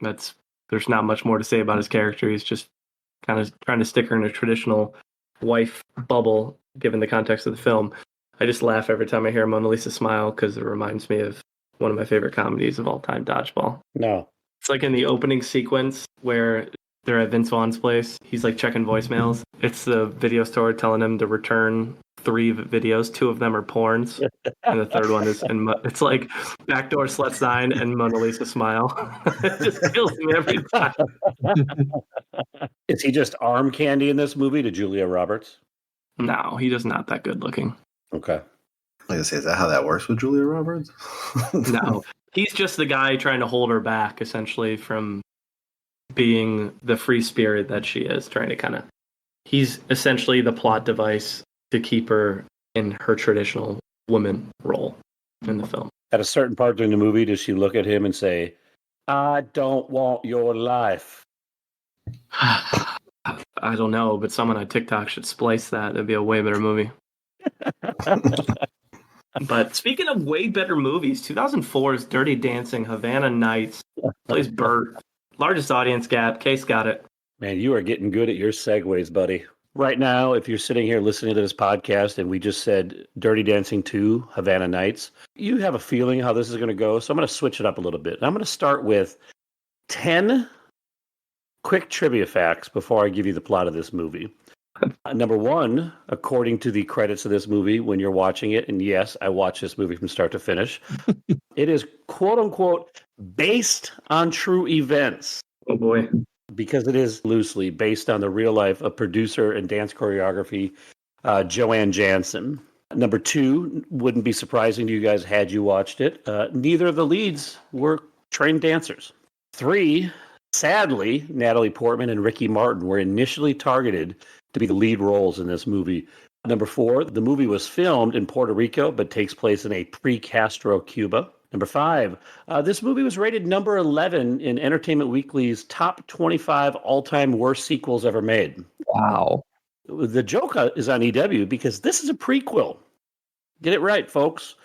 there's not much more to say about his character. He's just kind of trying to stick her in a traditional wife bubble, given the context of the film. I just laugh every time I hear Mona Lisa Smile because it reminds me of one of my favorite comedies of all time, Dodgeball. No. It's like in the opening sequence where they're at Vince Vaughn's place. He's like checking voicemails. It's the video store telling him to return 3 videos. 2 of them are porns, and the third one is it's like Backdoor Slut Sign and Mona Lisa Smile. It just kills me every time. Is he just arm candy in this movie to Julia Roberts? No, he does not that good looking. Okay. Like I say, is that how that works with Julia Roberts? No, he's just the guy trying to hold her back, essentially, from being the free spirit that she is, trying to he's essentially the plot device to keep her in her traditional woman role in the film. At a certain part during the movie, does she look at him and say, I don't want your life? I don't know, but someone on TikTok should splice that. That'd be a way better movie. But speaking of way better movies, 2004's Dirty Dancing, Havana Nights, plays Bert. Largest audience gap. Case got it. Man, you are getting good at your segues, buddy. Right now, if you're sitting here listening to this podcast and we just said Dirty Dancing 2, Havana Nights, you have a feeling how this is going to go. So I'm going to switch it up a little bit. I'm going to start with 10 quick trivia facts before I give you the plot of this movie. Number one, according to the credits of this movie, when you're watching it, and yes, I watched this movie from start to finish, it is quote unquote based on true events. Oh boy. Because it is loosely based on the real life of producer and dance choreography Joanne Jansen. Number two, wouldn't be surprising to you guys had you watched it. Neither of the leads were trained dancers. Three, sadly, Natalie Portman and Ricky Martin were initially targeted to be the lead roles in this movie. Number four, the movie was filmed in Puerto Rico, but takes place in a pre-Castro Cuba. Number five, this movie was rated number 11 in Entertainment Weekly's top 25 all-time worst sequels ever made. Wow. The joke is on EW because this is a prequel. Get it right, folks.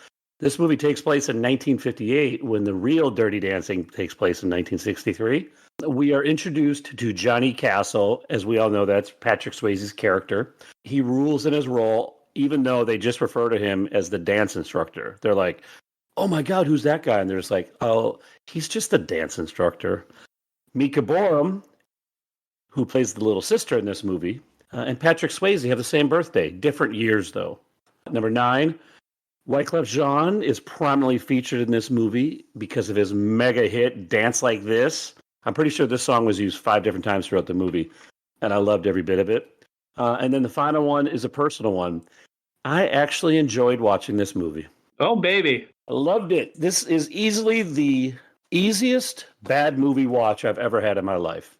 This movie takes place in 1958 when the real Dirty Dancing takes place in 1963. We are introduced to Johnny Castle. As we all know, that's Patrick Swayze's character. He rules in his role, even though they just refer to him as the dance instructor. They're like, oh my God, who's that guy? And there's like, oh, he's just a dance instructor. Mika Borum, who plays the little sister in this movie, and Patrick Swayze have the same birthday, different years though. Number nine, Wyclef Jean is prominently featured in this movie because of his mega hit Dance Like This. I'm pretty sure this song was used 5 different times throughout the movie, and I loved every bit of it. And then the final one is a personal one. I actually enjoyed watching this movie. Oh, baby. I loved it. This is easily the easiest bad movie watch I've ever had in my life.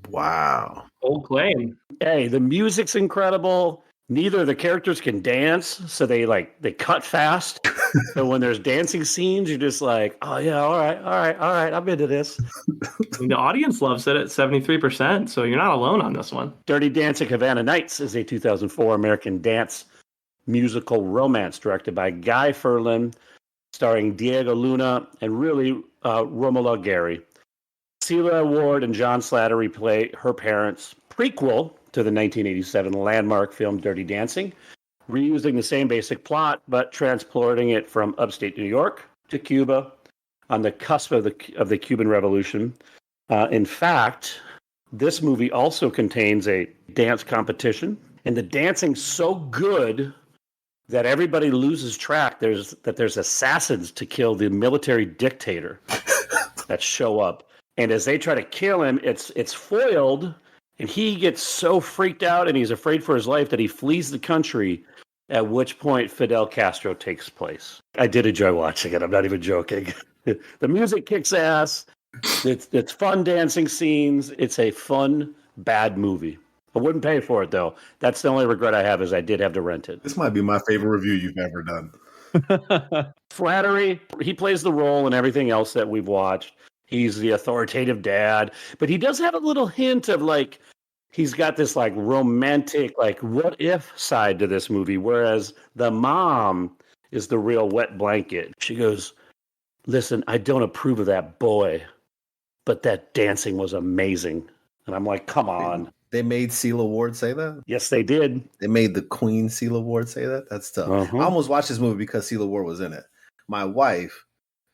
Wow. Old claim. Hey, the music's incredible. Neither of the characters can dance, so they cut fast. So when there's dancing scenes, you're just like, oh yeah, all right, I'm into this. The audience loves it at 73%, so you're not alone on this one. Dirty Dancing Havana Nights is a 2004 American dance musical romance directed by Guy Ferlin, starring Diego Luna and really Romola Gary. Celia Ward and John Slattery play her parents. Prequel to the 1987 landmark film Dirty Dancing, reusing the same basic plot, but transporting it from upstate New York to Cuba on the cusp of the Cuban Revolution. In fact, this movie also contains a dance competition, and the dancing's so good that everybody loses track. There's assassins to kill the military dictator that show up. And as they try to kill him, it's foiled, and he gets so freaked out and he's afraid for his life that he flees the country, at which point Fidel Castro takes place. I did enjoy watching it. I'm not even joking. The music kicks ass. It's fun dancing scenes. It's a fun, bad movie. I wouldn't pay for it, though. That's the only regret I have is I did have to rent it. This might be my favorite review you've ever done. Slattery, he plays the role in everything else that we've watched. He's the authoritative dad, but he does have a little hint of he's got this romantic, what if side to this movie, whereas the mom is the real wet blanket. She goes, listen, I don't approve of that boy, but that dancing was amazing. And I'm like, come on. They made Celia Ward say that? Yes, they did. They made the Queen Celia Ward say that? That's tough. Uh-huh. I almost watched this movie because Celia Ward was in it. My wife,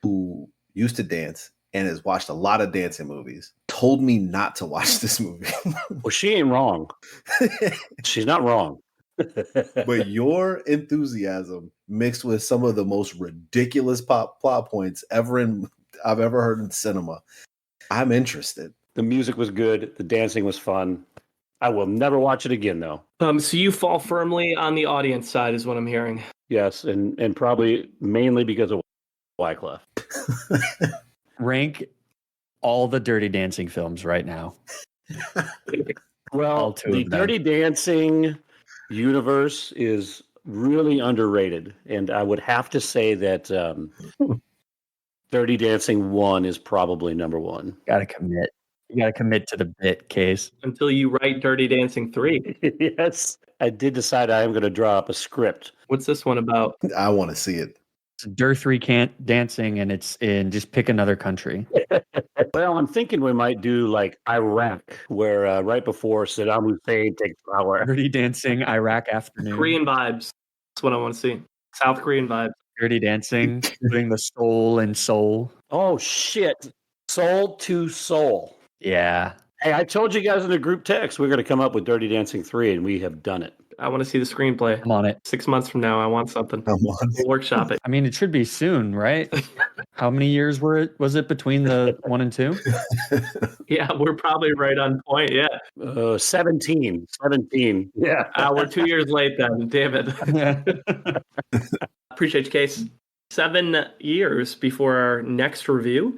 who used to dance and has watched a lot of dancing movies, told me not to watch this movie. Well, she ain't wrong. She's not wrong. But your enthusiasm mixed with some of the most ridiculous plot points I've ever heard in cinema, I'm interested. The music was good. The dancing was fun. I will never watch it again, though. So you fall firmly on the audience side is what I'm hearing. Yes, and probably mainly because of Wyclef. Rank all the Dirty Dancing films right now. Well, the Dirty Dancing universe is really underrated, and I would have to say that Dirty Dancing 1 is probably number one. Gotta commit. You got to commit to the bit, Case. Until you write Dirty Dancing 3. Yes, I did decide I am going to draw up a script. What's this one about? I want to see it. It's Dir 3 can't dancing, and it's in just pick another country. Well, I'm thinking we might do like Iraq, where right before Saddam Hussein takes power. Dirty dancing, Iraq afternoon. Korean vibes. That's what I want to see. South Korean vibes. Dirty dancing, putting the soul in soul. Oh, shit. Soul to soul. Yeah. Hey, I told you guys in the group text we're going to come up with Dirty Dancing 3, and we have done it. I want to see the screenplay. I'm on it. 6 months from now, I want something. Come on. We'll workshop it. I mean, it should be soon, right? How many years was it between the 1 and 2? Yeah, we're probably right on point. Yeah. 17. Yeah. We're 2 years late then. Damn it. Appreciate you, Case. 7 years before our next review.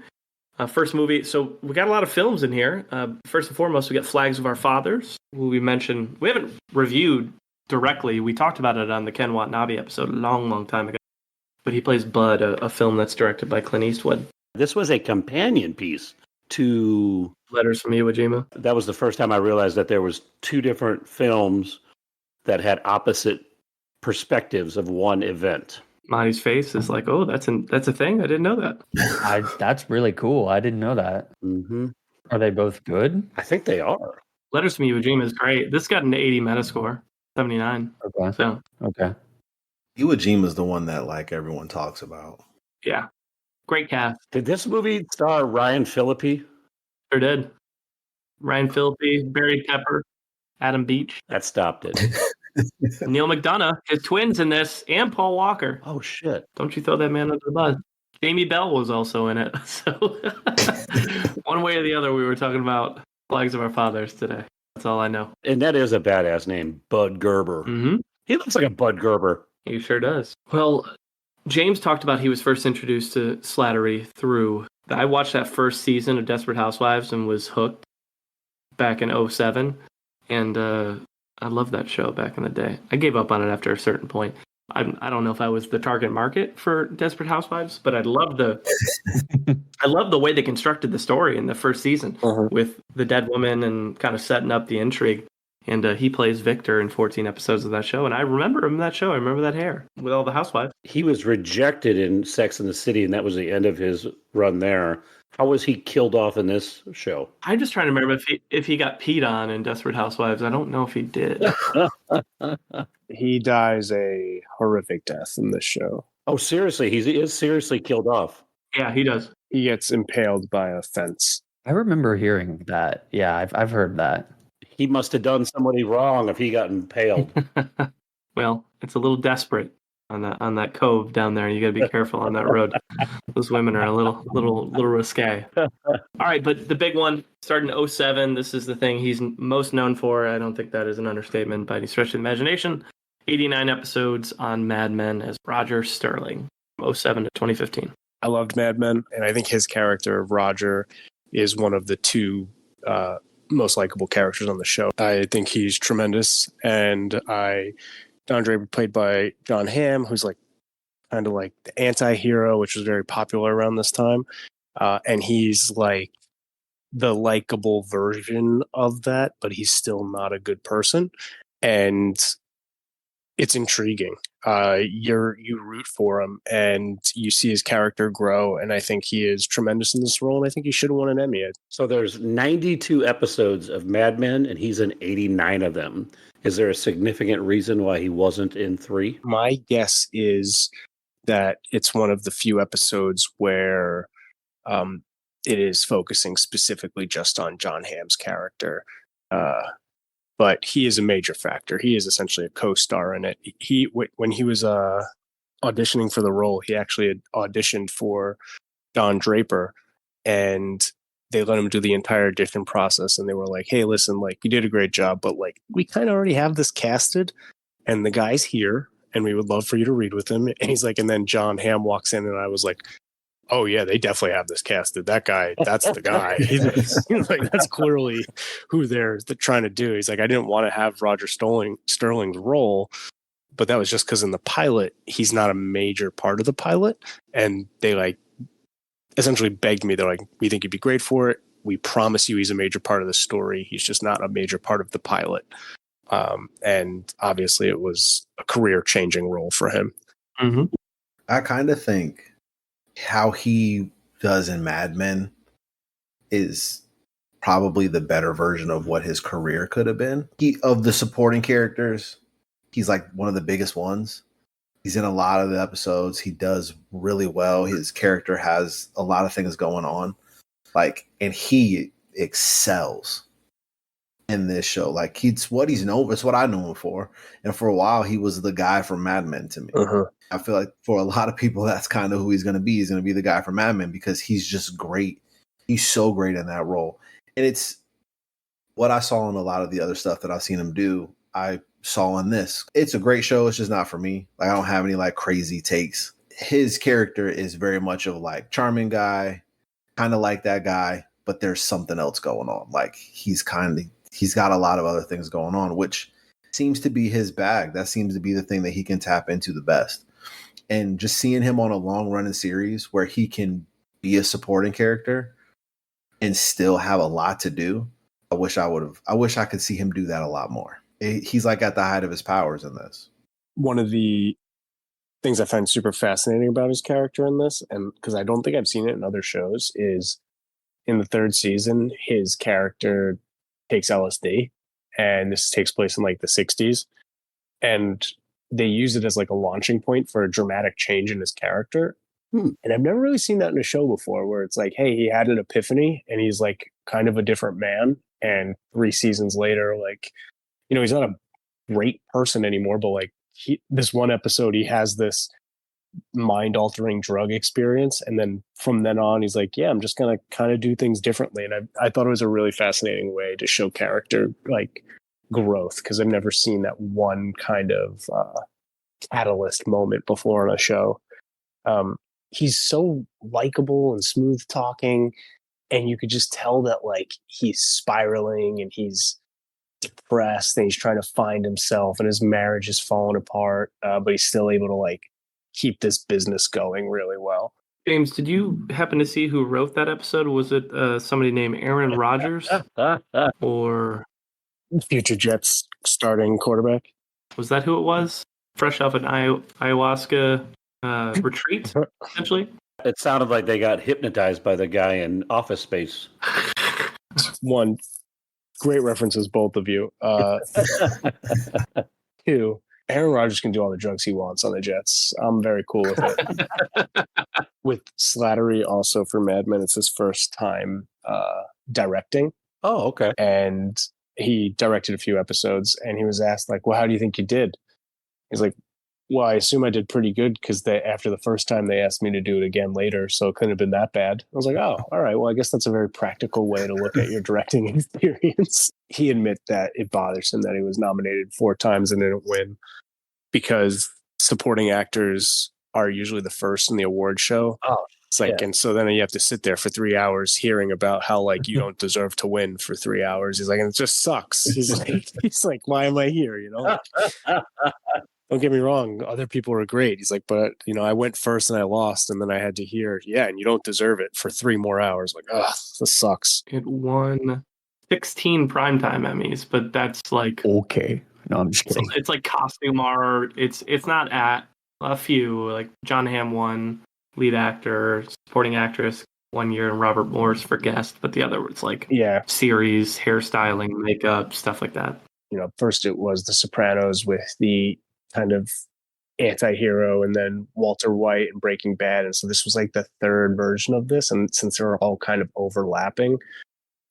First movie. So we got a lot of films in here. First and foremost, we got Flags of Our Fathers, who we mentioned. We haven't reviewed directly. We talked about it on the Ken Watanabe episode a long time ago. But he plays Bud, a film that's directed by Clint Eastwood. This was a companion piece to Letters from Iwo Jima. That was the first time I realized that there was 2 different films that had opposite perspectives of one event. Monty's face is like, oh, that's a thing? I didn't know that. That's really cool. I didn't know that. Mm-hmm. Are they both good? I think they are. Letters from Iwo Jima is great. This got an 80 Metascore, 79. Okay. So, Okay. Iwo Jima is the one that like everyone talks about. yeah. Great cast. Did this movie star Ryan Phillippe? Sure did. Ryan Phillippe, Barry Pepper, Adam Beach, That stopped it. Neil McDonough, his twins in this, and Paul Walker. Oh, shit. Don't you throw that man under the bus. Jamie Bell was also in it. So one way or the other, we were talking about Flags of Our Fathers today. That's all I know. And that is a badass name, Bud Gerber. Mm-hmm. He looks like a Bud Gerber. He sure does. Well, James talked about he was first introduced to Slattery through... I watched that first season of Desperate Housewives and was hooked back in 2007. And I loved that show back in the day. I gave up on it after a certain point. I don't know if I was the target market for Desperate Housewives, but I love the way they constructed the story in the first season with the dead woman and kind of setting up the intrigue. And he plays Victor in 14 episodes of that show. And I remember him in that show. I remember that hair with all the housewives. He was rejected in Sex and the City, and that was the end of his run there. How was he killed off in this show? I'm just trying to remember if he got peed on in Desperate Housewives. I don't know if he did. He dies a horrific death in this show. Oh, seriously? He is seriously killed off. Yeah, he does. He gets impaled by a fence. I remember hearing that. Yeah, I've heard that. He must have done somebody wrong if he got impaled. Well, it's a little desperate on that cove down there. You got to be careful on that road. Those women are a little risque. All right, but the big one started in 2007. This is the thing he's most known for. I don't think that is an understatement by any stretch of the imagination. 89 episodes on Mad Men as Roger Sterling, 2007 to 2015. I loved Mad Men, and I think his character of Roger is one of the 2 most likable characters on the show. I think he's tremendous, and Don Draper played by John Hamm, who's like kind of like the anti-hero, which was very popular around this time, and he's like the likable version of that, but he's still not a good person, and it's intriguing. You root for him, and you see his character grow, and I think he is tremendous in this role, and I think he should have won an Emmy. So there's 92 episodes of Mad Men, and he's in 89 of them. Is there a significant reason why he wasn't in 3? My guess is that it's one of the few episodes where it is focusing specifically just on John Hamm's character. But he is a major factor. He is essentially a co-star in it. When he was auditioning for the role, he actually had auditioned for Don Draper, and they let him do the entire audition process. And they were like, "Hey, listen, like you did a great job, but like we kind of already have this casted, and the guy's here, and we would love for you to read with him." And he's like, and then John Hamm walks in, and I was like, "Oh yeah, they definitely have this casted. That guy, that's the guy." He's like, that's clearly who they're trying to do. He's like, I didn't want to have Roger Sterling's role, but that was just because in the pilot, he's not a major part of the pilot. And they like essentially begged me. They're like, we think you'd be great for it. we promise you he's a major part of the story. He's just not a major part of the pilot. And obviously it was a career-changing role for him. Mm-hmm. I kind of think how he does in Mad Men is probably the better version of what his career could have been. Of the supporting characters, he's like one of the biggest ones. He's in a lot of the episodes. He does really well. His character has a lot of things going on. And he excels in this show. It's what he's known. It's what I know him for. And for a while, he was the guy from Mad Men to me. Uh-huh. I feel like for a lot of people, that's kind of who he's going to be. He's going to be the guy from Mad Men because he's just great. He's so great in that role. And it's what I saw in a lot of the other stuff that I've seen him do. I saw in this. It's a great show. It's just not for me. I don't have any crazy takes. His character is very much of charming guy, kind of like that guy, but there's something else going on. He's got a lot of other things going on, which seems to be his bag. That seems to be the thing that he can tap into the best. And just seeing him on a long running series where he can be a supporting character and still have a lot to do. I wish I could see him do that a lot more. He's at the height of his powers in this. One of the things I find super fascinating about his character in this, and because I don't think I've seen it in other shows, is in the third season, his character takes LSD, and this takes place in the 60s. And they use it as a launching point for a dramatic change in his character. And I've never really seen that in a show before, where it's hey, he had an epiphany and he's kind of a different man. And 3 seasons later, he's not a great person anymore, but this one episode, he has this mind altering drug experience. And then from then on, he's yeah, I'm just going to kind of do things differently. And I thought it was a really fascinating way to show character growth, because I've never seen that one kind of catalyst moment before on a show. He's so likable and smooth talking, and you could just tell that he's spiraling and he's depressed and he's trying to find himself, and his marriage is falling apart, but he's still able to keep this business going really well. James, did you happen to see who wrote that episode? Was it somebody named Aaron Rodgers or future Jets starting quarterback? Was that who it was? Fresh off an ayahuasca retreat, essentially? It sounded like they got hypnotized by the guy in Office Space. One, great references, both of you. 2, Aaron Rodgers can do all the drugs he wants on the Jets. I'm very cool with it. With Slattery, also for Mad Men, it's his first time directing. Oh, okay. And he directed a few episodes, and he was asked, well, how do you think you did? He's well, I assume I did pretty good, because after the first time they asked me to do it again later, so it couldn't have been that bad. I was oh, all right, well, I guess that's a very practical way to look at your directing experience. He admit that it bothers him that he was nominated 4 times and didn't win, because supporting actors are usually the first in the award show. Oh, it's and so then you have to sit there for 3 hours hearing about how you don't deserve to win for 3 hours. He's and it just sucks. He's why am I here? Don't get me wrong, other people are great. He's but I went first and I lost, and then I had to hear, and you don't deserve it for 3 more hours. Ugh, this sucks. It won 16 primetime Emmys, but that's okay. No, I'm just kidding. It's costume art. It's not at a few. John Hamm won lead actor, supporting actress 1 year, and Robert Morris for guest, but the other was series, hairstyling, makeup, stuff like that. First it was The Sopranos with the kind of anti-hero, and then Walter White and Breaking Bad, and so this was the third version of this. And since they were all kind of overlapping,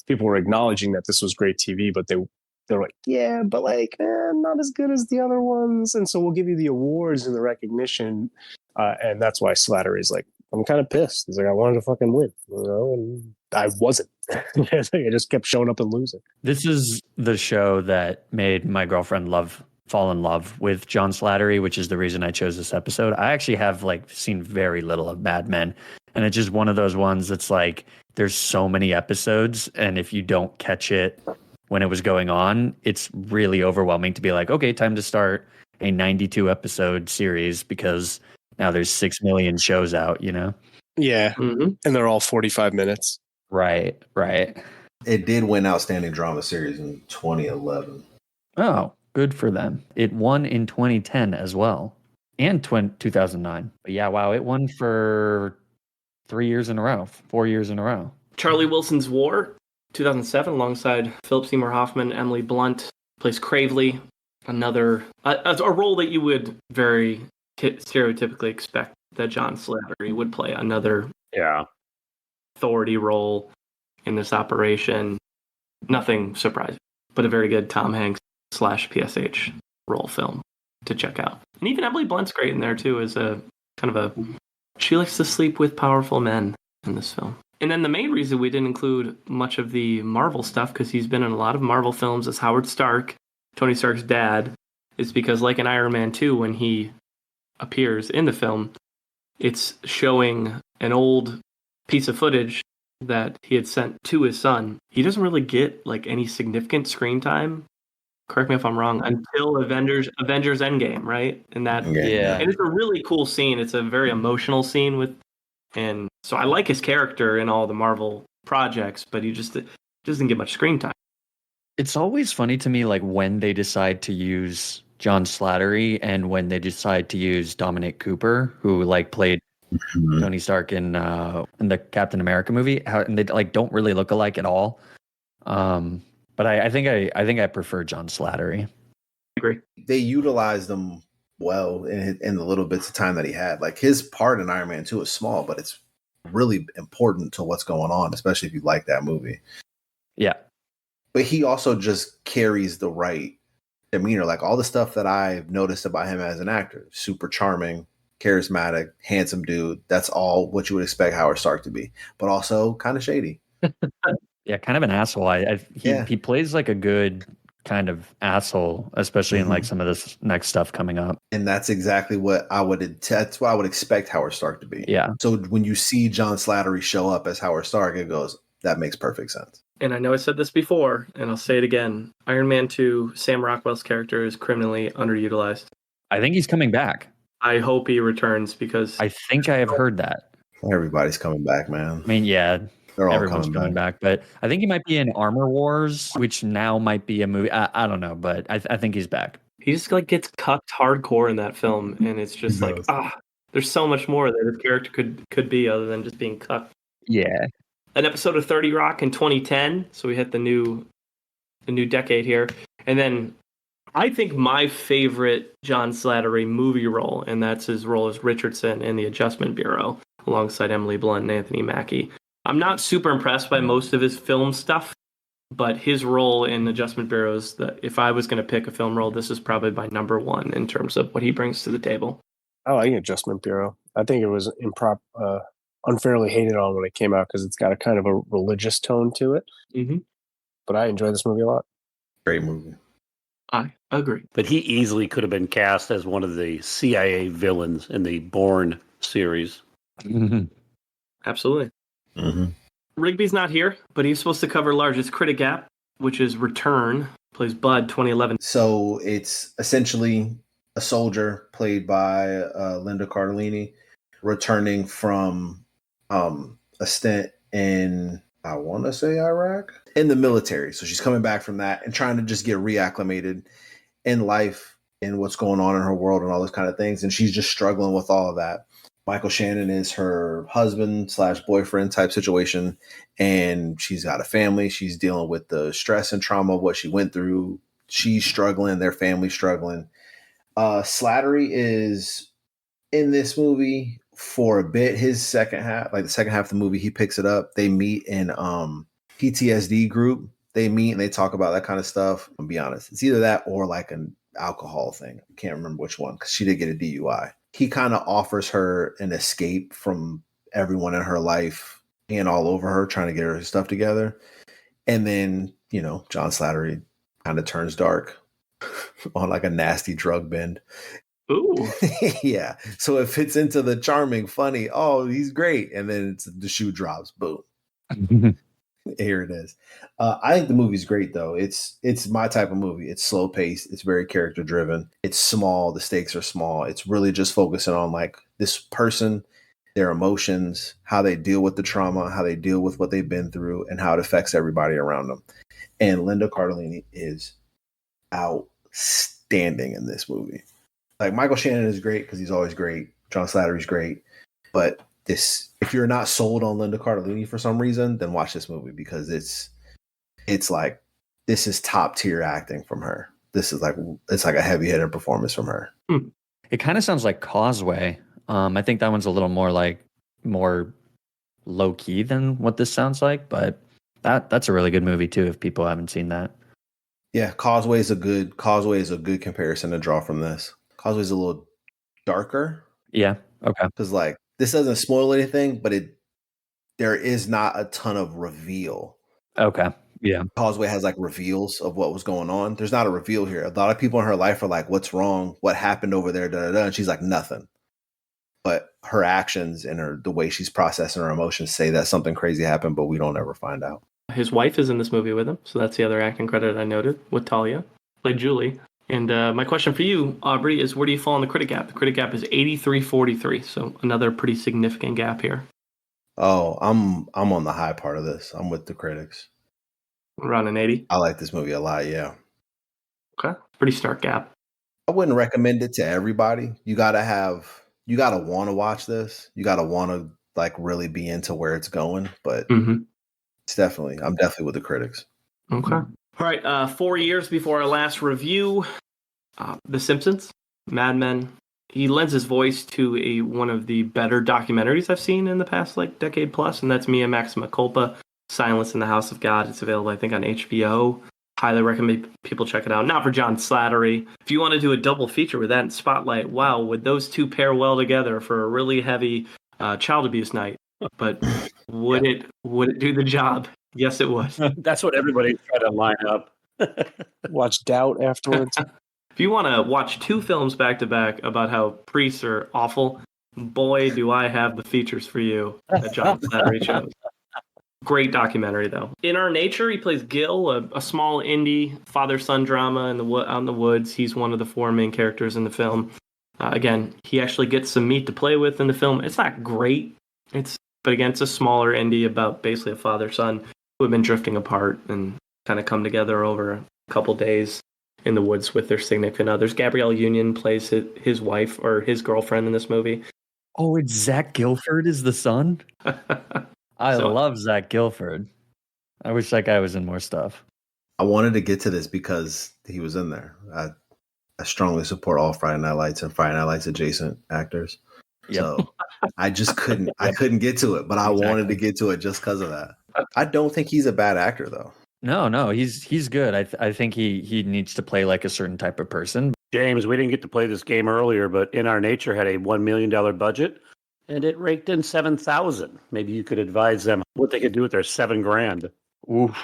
people were acknowledging that this was great TV, but they're yeah, but not as good as the other ones, and so we'll give you the awards and the recognition, and that's why Slattery's I'm kind of pissed. He's I wanted to fucking win, and I wasn't. I just kept showing up and losing. This is the show that made my girlfriend fall in love with John Slattery, which is the reason I chose this episode. I actually have seen very little of Mad Men, and it's just one of those ones that's there's so many episodes, and if you don't catch it when it was going on, it's really overwhelming to be okay, time to start a 92 episode series, because now there's 6 million shows out, Yeah. Mm-hmm. And they're all 45 minutes. Right, right. It did win Outstanding Drama Series in 2011. Oh, good for them. It won in 2010 as well, and 2009. But yeah, wow, it won for 3 years in a row, 4 years in a row. Charlie Wilson's War, 2007, alongside Philip Seymour Hoffman, Emily Blunt plays Cravely, another a role that you would very stereotypically expect that John Slattery would play, another authority role in this operation. Nothing surprising, but a very good Tom Hanks / PSH role film to check out. And even Emily Blunt's great in there too, as a kind of a, she likes to sleep with powerful men in this film. And then the main reason we didn't include much of the Marvel stuff, because he's been in a lot of Marvel films as Howard Stark, Tony Stark's dad, is because like in Iron Man 2, when he appears in the film, it's showing an old piece of footage that he had sent to his son. He doesn't really get like any significant screen time, correct me if I'm wrong, until Avengers Endgame, right? And that, Yeah. and it's a really cool scene. It's a very emotional scene and so I like his character in all the Marvel projects, but he just doesn't get much screen time. It's always funny to me, like when they decide to use John Slattery and when they decide to use Dominic Cooper, who like played Tony Stark in the Captain America movie, and they like don't really look alike at all. But I think I prefer John Slattery. I agree. They utilized them well in the little bits of time that he had. Like his part in Iron Man 2 is small, but it's really important to what's going on, especially if you like that movie. Yeah. But he also just carries the right demeanor. Like all the stuff that I've noticed about him as an actor, super charming, charismatic, handsome dude. That's all what you would expect Howard Stark to be, but also kind of shady. Yeah, kind of an asshole. He plays like a good kind of asshole, especially in like some of this next stuff coming up. And that's exactly what that's what I would expect Howard Stark to be. Yeah. So when you see John Slattery show up as Howard Stark, it goes, that makes perfect sense. And I know I said this before, and I'll say it again. Iron Man 2, Sam Rockwell's character is criminally underutilized. I think he's coming back. I hope he returns because I think I have heard that. Everybody's coming back, man. I mean, yeah, They're all everyone's coming back. But I think he might be in Armor Wars, which now might be a movie. I don't know, but I think he's back. he just like gets cucked hardcore in that film, and it's just like there's so much more that his character could be other than just being cucked. Yeah. An episode of 30 Rock in 2010, so we hit the new decade here, and then I think my favorite John Slattery movie role, and that's his role as Richardson in The Adjustment Bureau, alongside Emily Blunt and Anthony Mackie. I'm not super impressed by most of his film stuff, but his role in Adjustment Bureau is that if I was going to pick a film role, this is probably my number one in terms of what he brings to the table. I like Adjustment Bureau. I think it was unfairly hated on when it came out because it's got a kind of a religious tone to it. Mm-hmm. But I enjoy this movie a lot. Great movie. I agree. But he easily could have been cast as one of the CIA villains in the Bourne series. Mm-hmm. Absolutely. Mm-hmm. Rigby's not here, but he's supposed to cover largest critic gap, which is Return, plays Bud, 2011. So it's essentially a soldier played by Linda Cardellini returning from a stint in, I want to say Iraq, in the military. So she's coming back from that and trying to just get reacclimated in life and what's going on in her world and all those kind of things. And she's just struggling with all of that. Michael Shannon is her husband / boyfriend type situation. And she's got a family. She's dealing with the stress and trauma of what she went through. She's struggling. Their family's struggling. Slattery is in this movie for a bit. His second half, like the second half of the movie, he picks it up. They meet in PTSD group. They meet and they talk about that kind of stuff. I'll be honest. It's either that or like an alcohol thing. I can't remember which one because she did get a DUI. He kind of offers her an escape from everyone in her life and all over her, trying to get her stuff together. And then, John Slattery kind of turns dark on like a nasty drug bend. Ooh. Yeah. So it fits into the charming, funny, oh, he's great. And then the shoe drops. Boom. Here it is. I think the movie's great, though. It's my type of movie. It's slow paced. It's very character driven. It's small. The stakes are small. It's really just focusing on like this person their emotions, how they deal with the trauma, how they deal with what they've been through, and how it affects everybody around them. And Linda Cardellini is outstanding in this movie. Like, Michael Shannon is great because he's always great. John Slattery's great. But if you're not sold on Linda Cardellini for some reason, then watch this movie, because it's like, this is top tier acting from her. It's like a heavy hitter performance from her. It kind of sounds like Causeway. I think that one's a little more low key than what this sounds like, but that's a really good movie too if people haven't seen that. Yeah, Causeway is a good comparison to draw from this. Causeway is a little darker. Yeah. Okay. Because like, this doesn't spoil anything, but there is not a ton of reveal. Okay. Yeah. Causeway has like reveals of what was going on. There's not a reveal here. A lot of people in her life are like, "What's wrong? What happened over there?" Da, da, da. And she's like, "Nothing." But her actions and the way she's processing her emotions say that something crazy happened, but we don't ever find out. His wife is in this movie with him, so that's the other acting credit I noted, with Talia, played Julie. And my question for you, Aubrey, is where do you fall in the critic gap? The critic gap is 83-43, so another pretty significant gap here. Oh, I'm on the high part of this. I'm with the critics. Around an 80? I like this movie a lot, yeah. Okay, pretty stark gap. I wouldn't recommend it to everybody. You gotta want to watch this. You gotta want to like really be into where it's going, but I'm definitely with the critics. Okay. All right, 4 years before our last review, The Simpsons, Mad Men. He lends his voice to one of the better documentaries I've seen in the past decade plus, and that's Mia Maxima Culpa, Silence in the House of God. It's available, I think, on HBO. Highly recommend people check it out. Not for John Slattery. If you want to do a double feature with that in Spotlight, wow, would those two pair well together for a really heavy child abuse night? But would it do the job? Yes, it would. That's what everybody's trying to line up. Watch Doubt afterwards. If you want to watch two films back to back about how priests are awful, boy, do I have the features for you that John Slattery chose. Great documentary, though. In Our Nature, he plays Gil, a small indie father-son drama out in the woods. He's one of the four main characters in the film. Again, he actually gets some meat to play with in the film. It's not great, but again, it's a smaller indie about basically a father-son who have been drifting apart and kind of come together over a couple days in the woods with their significant others. Gabrielle Union plays his wife or his girlfriend in this movie. Oh, it's Zach Gilford is the son? I love Zach Gilford. I wish that guy was in more stuff. I wanted to get to this because he was in there. I strongly support all Friday Night Lights and Friday Night Lights adjacent actors. Yep. So I just couldn't. I couldn't get to it, but I wanted to get to it just because of that. I don't think he's a bad actor, though. No, he's good. I think he needs to play like a certain type of person. James, we didn't get to play this game earlier, but In Our Nature had a $1 million budget. And it raked in 7,000. Maybe you could advise them what they could do with their $7,000. Oof.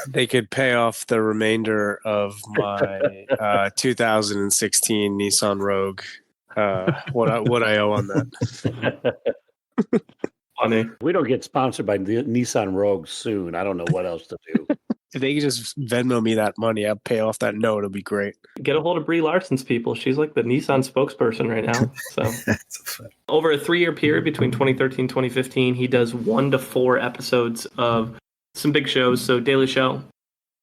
They could pay off the remainder of my 2016 Nissan Rogue. What I owe on that. Funny. We don't get sponsored by the Nissan Rogue soon. I don't know what else to do. If they could just Venmo me that money, I'll pay off that note. It'll be great. Get a hold of Brie Larson's people. She's like the Nissan spokesperson right now. So over a 3-year period between 2013 and 2015, he does 1 to 4 episodes of some big shows. So Daily Show,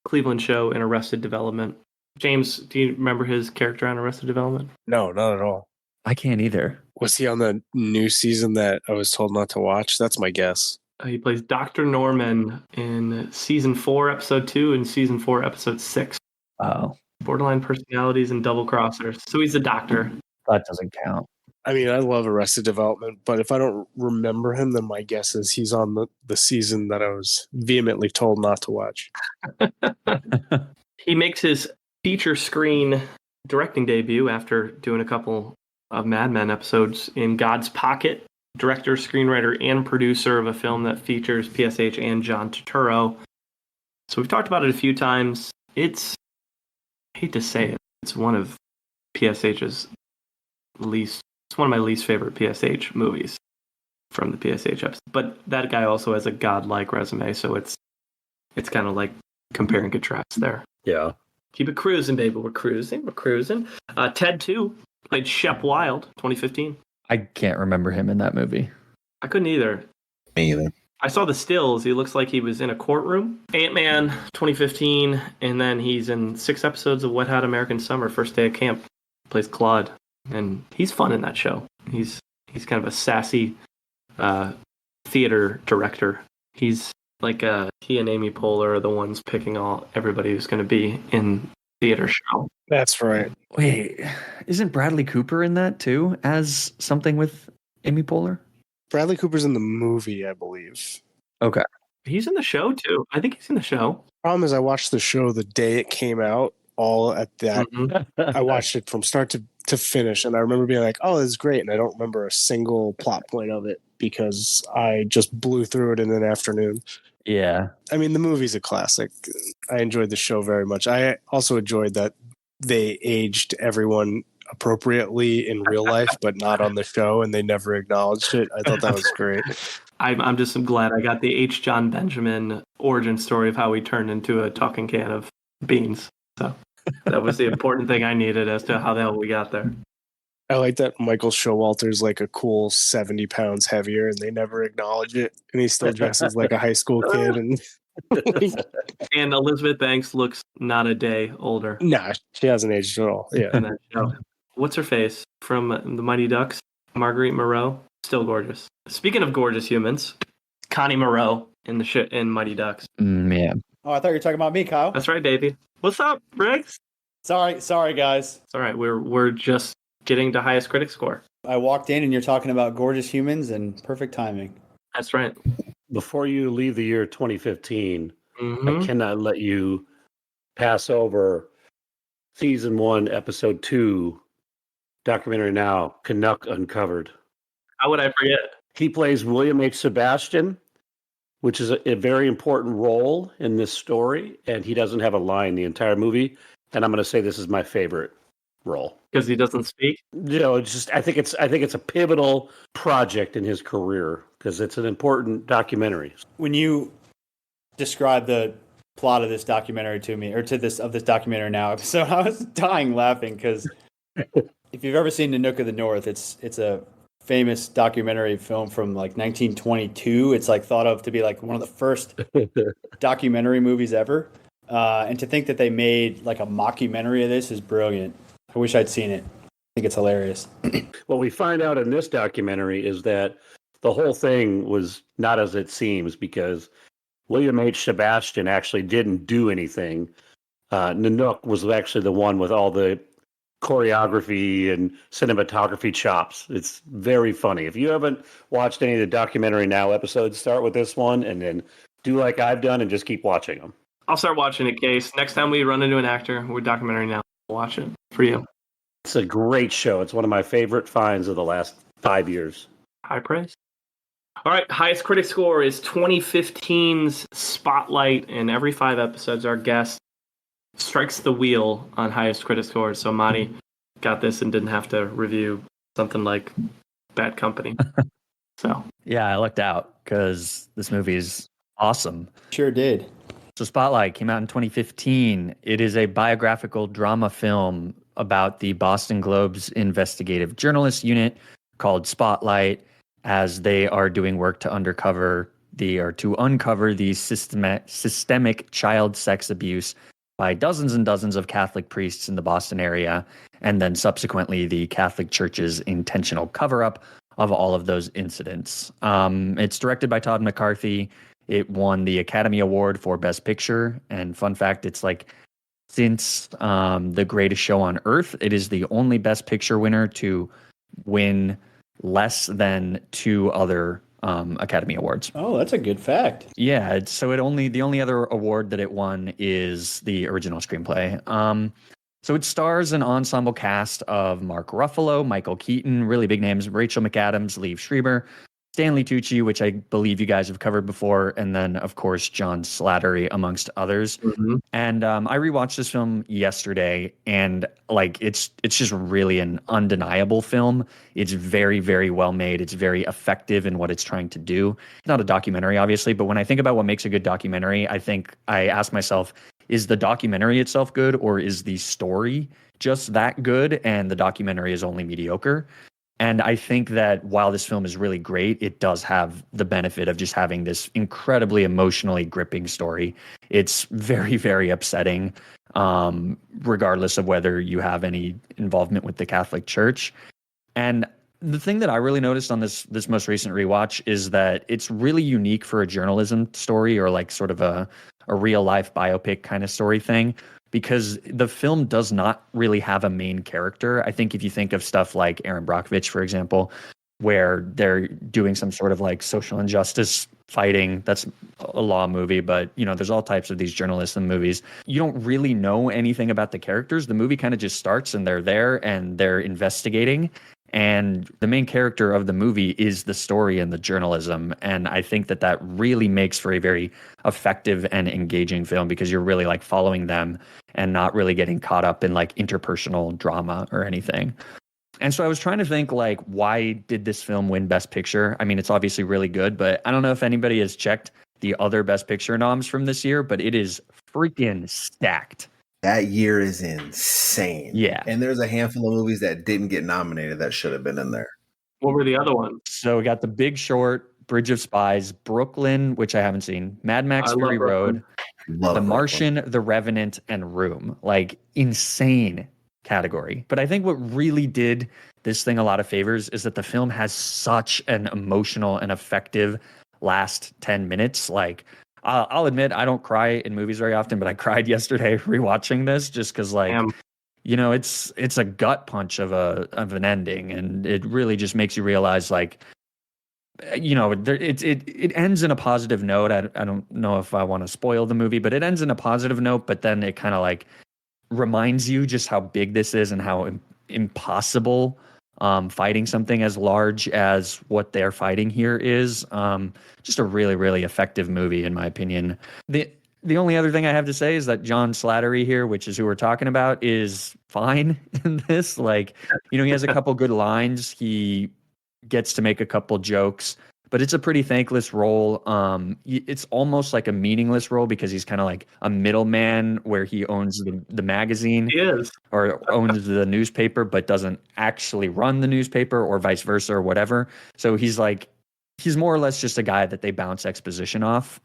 Cleveland Show, and Arrested Development. James, do you remember his character on Arrested Development? No, not at all. I can't either. Was he on the new season that I was told not to watch? That's my guess. He plays Dr. Norman in season 4, episode 2, and season 4, episode 6. Oh. Borderline personalities and double crossers. So he's a doctor. That doesn't count. I mean, I love Arrested Development, but if I don't remember him, then my guess is he's on the season that I was vehemently told not to watch. He makes his feature screen directing debut after doing a couple of Mad Men episodes in God's Pocket. Director, screenwriter, and producer of a film that features PSH and John Turturro. So we've talked about it a few times. I hate to say it, it's one of PSH's it's one of my least favorite PSH movies from the PSH episode. But that guy also has a godlike resume, so it's kind of like compare and contrast there. Yeah. Keep it cruising, baby. We're cruising. Ted 2 played Shep Wild, 2015. I can't remember him in that movie. I couldn't either. Me either. I saw the stills. He looks like he was in a courtroom. Ant-Man 2015, and then he's in 6 episodes of Wet Hot American Summer, first day of camp. Plays Claude, and he's fun in that show. He's kind of a sassy theater director. He's like he and Amy Poehler are the ones picking everybody who's going to be in theater show. That's right. Wait, isn't Bradley Cooper in that too as something with Amy Poehler? Bradley Cooper's in the movie, I believe. Okay. He's in the show too. I think he's in the show. Problem is, I watched the show the day it came out. All at that, I watched it from start to finish, and I remember being like, "Oh, this is great," and I don't remember a single plot point of it because I just blew through it in an afternoon. Yeah. I mean, the movie's a classic. I enjoyed the show very much. I also enjoyed that they aged everyone appropriately in real life, but not on the show, and they never acknowledged it. I thought that was great. I'm just glad I got the H. John Benjamin origin story of how he turned into a talking can of beans. So that was the important thing I needed as to how the hell we got there. I like that Michael Showalter's like a cool 70 pounds heavier, and they never acknowledge it, and he still dresses like a high school kid. And and Elizabeth Banks looks not a day older. Nah, she hasn't aged at all. Yeah. In that show. What's her face from the Mighty Ducks? Marguerite Moreau, still gorgeous. Speaking of gorgeous humans, Connie Moreau in in Mighty Ducks. Yeah. Oh, I thought you were talking about me, Kyle. That's right, baby. What's up, Briggs? Sorry, guys. It's all right. We're just getting to highest critic score. I walked in and you're talking about gorgeous humans and perfect timing. That's right. Before you leave the year 2015, I cannot let you pass over season 1, episode 2, documentary now, Canuck Uncovered. How would I forget? He plays William H. Sebastian, which is a very important role in this story, and he doesn't have a line the entire movie. And I'm going to say this is my favorite role Because he doesn't speak. You know, it's just I think it's a pivotal project in his career because it's an important documentary. When you describe the plot of this documentary to me, or to this documentary now episode, I was dying laughing because if you've ever seen Nanook of the North, it's a famous documentary film from like 1922. It's like thought of to be like one of the first documentary movies ever. And to think that they made like a mockumentary of this is brilliant. I wish I'd seen it. I think it's hilarious. What we find out in this documentary is that the whole thing was not as it seems because William H. Sebastian actually didn't do anything. Nanook was actually the one with all the choreography and cinematography chops. It's very funny. If you haven't watched any of the documentary now episodes, start with this one and then do like I've done and just keep watching them. I'll start watching it, Case. Next time we run into an actor, we're documentary now. We'll watch it for you. It's a great show. It's one of my favorite finds of the last 5 years. High praise. All right, highest critic score is 2015's Spotlight, and every 5 episodes, our guest strikes the wheel on highest critic score. So Matti got this and didn't have to review something like Bad Company. So Yeah, I lucked out because this movie is awesome. Sure did. So Spotlight came out in 2015. It is a biographical drama film about the Boston Globe's investigative journalist unit called Spotlight, as they are doing work to uncover the systemic child sex abuse by dozens and dozens of Catholic priests in the Boston area, and then subsequently the Catholic Church's intentional cover-up of all of those incidents. It's directed by Todd McCarthy. It won the Academy Award for Best Picture, and fun fact, it's like since The Greatest Show on Earth, it is the only Best Picture winner to win less than 2 other Academy Awards. Oh, that's a good fact. Yeah, the only other award that it won is the original screenplay. So it stars an ensemble cast of Mark Ruffalo, Michael Keaton, really big names, Rachel McAdams, Liev Schreiber, Stanley Tucci, which I believe you guys have covered before, and then, of course, John Slattery, amongst others. Mm-hmm. And I rewatched this film yesterday, and like it's just really an undeniable film. It's very, very well made. It's very effective in what it's trying to do. It's not a documentary, obviously, but when I think about what makes a good documentary, I ask myself, is the documentary itself good, or is the story just that good and the documentary is only mediocre? And I think that while this film is really great, it does have the benefit of just having this incredibly emotionally gripping story. It's very, very upsetting, regardless of whether you have any involvement with the Catholic Church. And the thing that I really noticed on this most recent rewatch is that it's really unique for a journalism story, or like sort of a real life biopic kind of story thing, because the film does not really have a main character. I think if you think of stuff like Aaron Brockovich, for example, where they're doing some sort of like social injustice fighting, that's a law movie, but you know, there's all types of these journalism movies. You don't really know anything about the characters. The movie kind of just starts and they're there and they're investigating. And the main character of the movie is the story and the journalism. And I think that that really makes for a very effective and engaging film, because you're really like following them and not really getting caught up in like interpersonal drama or anything. And so I was trying to think, like, why did this film win Best Picture? I mean, it's obviously really good, but I don't know if anybody has checked the other Best Picture noms from this year, but it is freaking stacked. That year is insane. Yeah. And there's a handful of movies that didn't get nominated that should have been in there. What were the other ones? So we got The Big Short, Bridge of Spies, Brooklyn, which I haven't seen, Mad Max I love Fury Road, Love The Brooklyn. Martian, The Revenant, and Room. Like, insane category. But I think what really did this thing a lot of favors is that the film has such an emotional and effective last 10 minutes. Like, I'll admit I don't cry in movies very often, but I cried yesterday rewatching this just because, like, you know, it's a gut punch of an ending, and it really just makes you realize, like, you know, it ends in a positive note. I don't know if I want to spoil the movie, but it ends in a positive note. But then it kind of like reminds you just how big this is and how impossible fighting something as large as what they're fighting here is. Just a really, really effective movie, in my opinion. The only other thing I have to say is that John Slattery here, which is who we're talking about, is fine in this. Like, you know, he has a couple good lines. He gets to make a couple jokes, but it's a pretty thankless role. It's almost like a meaningless role because he's kind of like a middleman where he owns the magazine. He is. Or owns the newspaper, but doesn't actually run the newspaper, or vice versa, or whatever. So he's more or less just a guy that they bounce exposition off.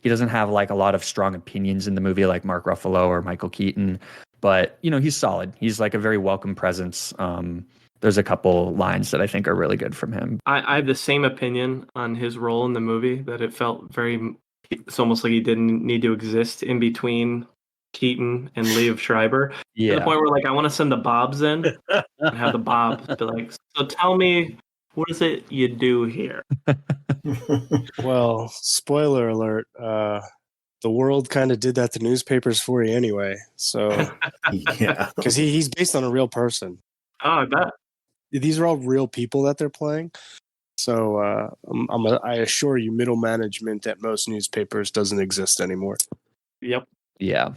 He doesn't have like a lot of strong opinions in the movie like Mark Ruffalo or Michael Keaton, but you know, he's solid. He's like a very welcome presence. There's a couple lines that I think are really good from him. I have the same opinion on his role in the movie, that it felt it's almost like he didn't need to exist in between Keaton and Liev Schreiber. Yeah. To the point where, like, I want to send the Bobs in and have the Bobs be like, so tell me, what is it you do here? Well, spoiler alert, the world kind of did that to newspapers for you anyway. So, Yeah. because he's based on a real person. Oh, I bet. These are all real people that they're playing. So I assure you, middle management at most newspapers doesn't exist anymore. Yep. Yeah.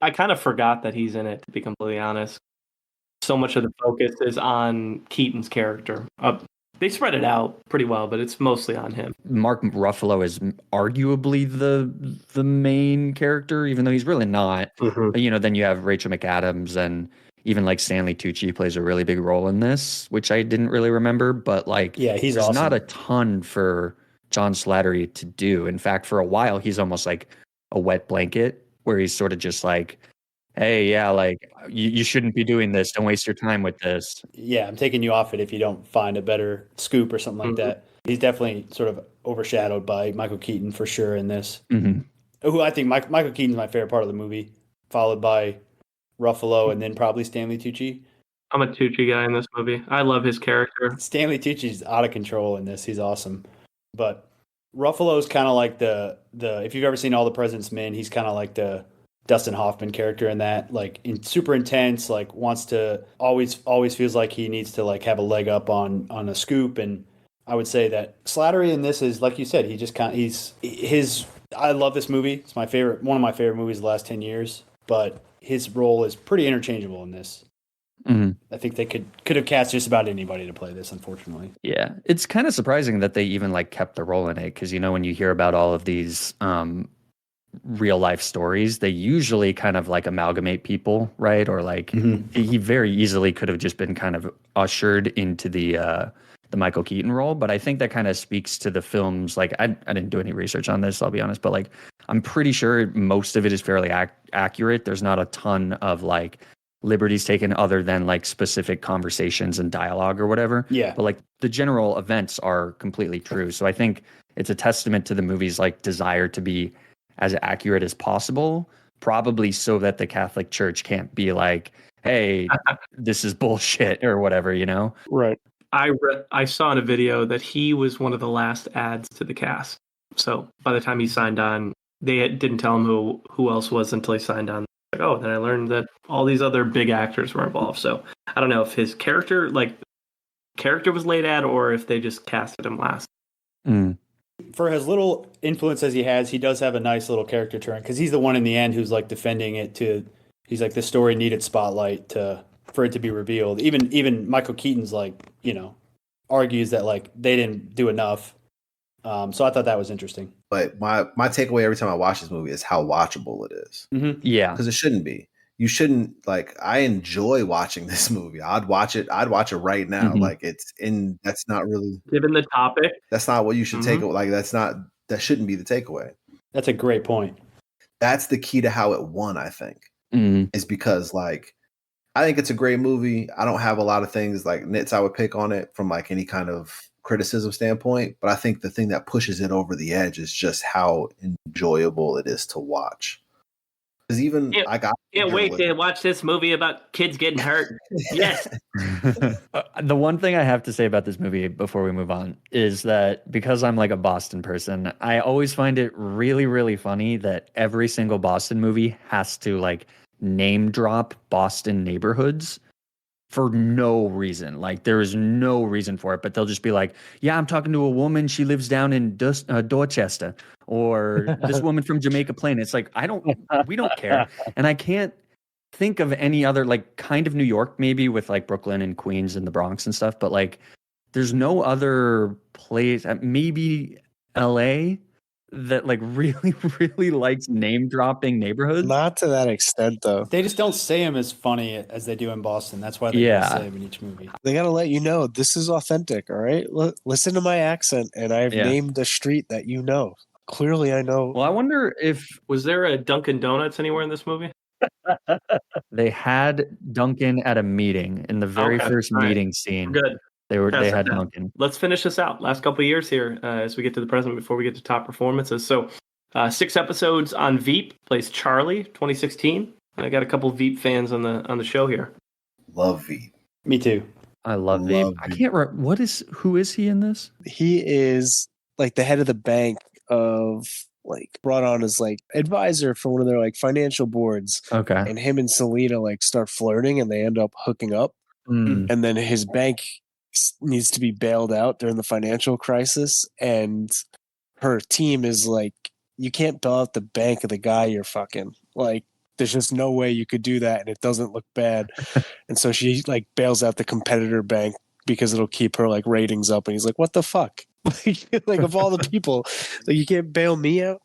I kind of forgot that he's in it, to be completely honest. So much of the focus is on Keaton's character. They spread it out pretty well, but it's mostly on him. Mark Ruffalo is arguably the main character, even though he's really not. Mm-hmm. But, you know, then you have Rachel McAdams, and even like Stanley Tucci plays a really big role in this, which I didn't really remember. But like, Yeah, he's there's awesome. not a ton for John Slattery to do. In fact, for a while, he's almost like a wet blanket, where he's sort of just like, hey, yeah, like you shouldn't be doing this. Don't waste your time with this. Yeah, I'm taking you off it if you don't find a better scoop or something like that. He's definitely sort of overshadowed by Michael Keaton for sure in this. Mm-hmm. Who I think Michael Keaton's my favorite part of the movie, followed by Ruffalo and then probably Stanley Tucci. I'm a Tucci guy in this movie. I love his character. Stanley Tucci's out of control in this. He's awesome. But Ruffalo's kind of like the if you've ever seen All the President's Men, he's kind of like the Dustin Hoffman character in that, like super intense, like wants to always feels like he needs to like have a leg up on a scoop. And I would say that Slattery in this is, like you said, he just I love this movie. It's my favorite, one of my favorite movies of the last 10 years, but his role is pretty interchangeable in this. Mm-hmm. I think they could have cast just about anybody to play this, unfortunately. Yeah, it's kind of surprising that they even like kept the role in it, because you know, when you hear about all of these real life stories. They usually kind of like amalgamate people, right? Or like he very easily could have just been kind of ushered into the Michael Keaton role. But I think that kind of speaks to the film's like I didn't do any research on this, I'll be honest, but like I'm pretty sure most of it is fairly accurate. There's not a ton of like liberties taken other than like specific conversations and dialogue or whatever. Yeah. But like the general events are completely true. So I think it's a testament to the movie's like desire to be as accurate as possible, probably so that the Catholic Church can't be like, hey, this is bullshit or whatever, you know? Right. I saw in a video that he was one of the last ads to the cast. So by the time he signed on, they didn't tell him who else was until he signed on. Like, oh, then I learned that all these other big actors were involved. So I don't know if his character was late ad or if they just casted him last. For as little influence as he has, he does have a nice little character turn because he's the one in the end who's like defending it he's like the story needed spotlight for it to be revealed. Even Michael Keaton's like, you know, argues that like they didn't do enough. So I thought that was interesting. But my takeaway every time I watch this movie is how watchable it is. Yeah. Because it shouldn't be. You shouldn't like. I enjoy watching this movie. I'd watch it right now. Like that's not really Given the topic, that's not what you should take. Like that shouldn't be the takeaway. That's a great point. That's the key to how it won. I think is because like I think it's a great movie. I don't have a lot of things like nits I would pick on it from like any kind of criticism standpoint, but I think the thing that pushes it over the edge is just how enjoyable it is to watch. Because even I can't wait to watch this movie about kids getting hurt. Yes. The one thing I have to say about this movie before we move on is that because I'm like a Boston person, I always find it really, really funny that every single Boston movie has to like name drop Boston neighborhoods for no reason. Like there is no reason for it, but they'll just be like, yeah, I'm talking to a woman. She lives down in Dorchester, or this woman from Jamaica Plain. It's like, we don't care. And I can't think of any other, like kind of New York, maybe with like Brooklyn and Queens and the Bronx and stuff, but like there's no other place, maybe LA, that like really, really likes name dropping neighborhoods. Not to that extent, though. They just don't say them as funny as they do in Boston. That's why they say them in each movie. They got to let you know this is authentic. All right, listen to my accent, and I've named a street that you know. Clearly, I know. Well, I wonder was there a Dunkin' Donuts anywhere in this movie? They had Dunkin' at a meeting in the very first meeting scene. Good. They had Dunkin'. Let's finish this out. Last couple of years here as we get to the present before we get to top performances. So 6 episodes on Veep, plays Charlie, 2016. I got a couple of Veep fans on the show here. Love Veep. Me too. I love Veep. I can't remember who is he in this? He is like the head of the bank of like brought on as like advisor for one of their like financial boards. Okay. And him and Selena like start flirting and they end up hooking up. And then his bank needs to be bailed out during the financial crisis, and her team is like, you can't bail out the bank of the guy you're fucking. Like, there's just no way you could do that and it doesn't look bad. And so she like bails out the competitor bank because it'll keep her like ratings up, and he's like, what the fuck? Like of all the people, like you can't bail me out.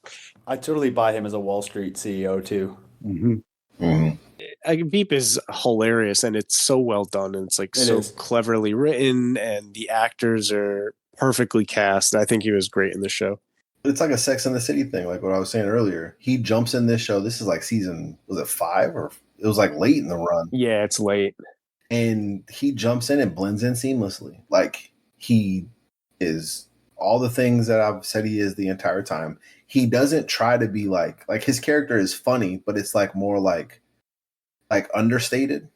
I totally buy him as a Wall Street CEO too. Veep is hilarious, and it's so well done, and it's like cleverly written, and the actors are perfectly cast. I think he was great in the show. It's like a Sex and the City thing, like what I was saying earlier. He jumps in this show. This is like season, was it 5 or it was like late in the run? Yeah, it's late. And he jumps in and blends in seamlessly. Like he is all the things that I've said he is the entire time. He doesn't try to be like his character is funny, but it's like more like understated,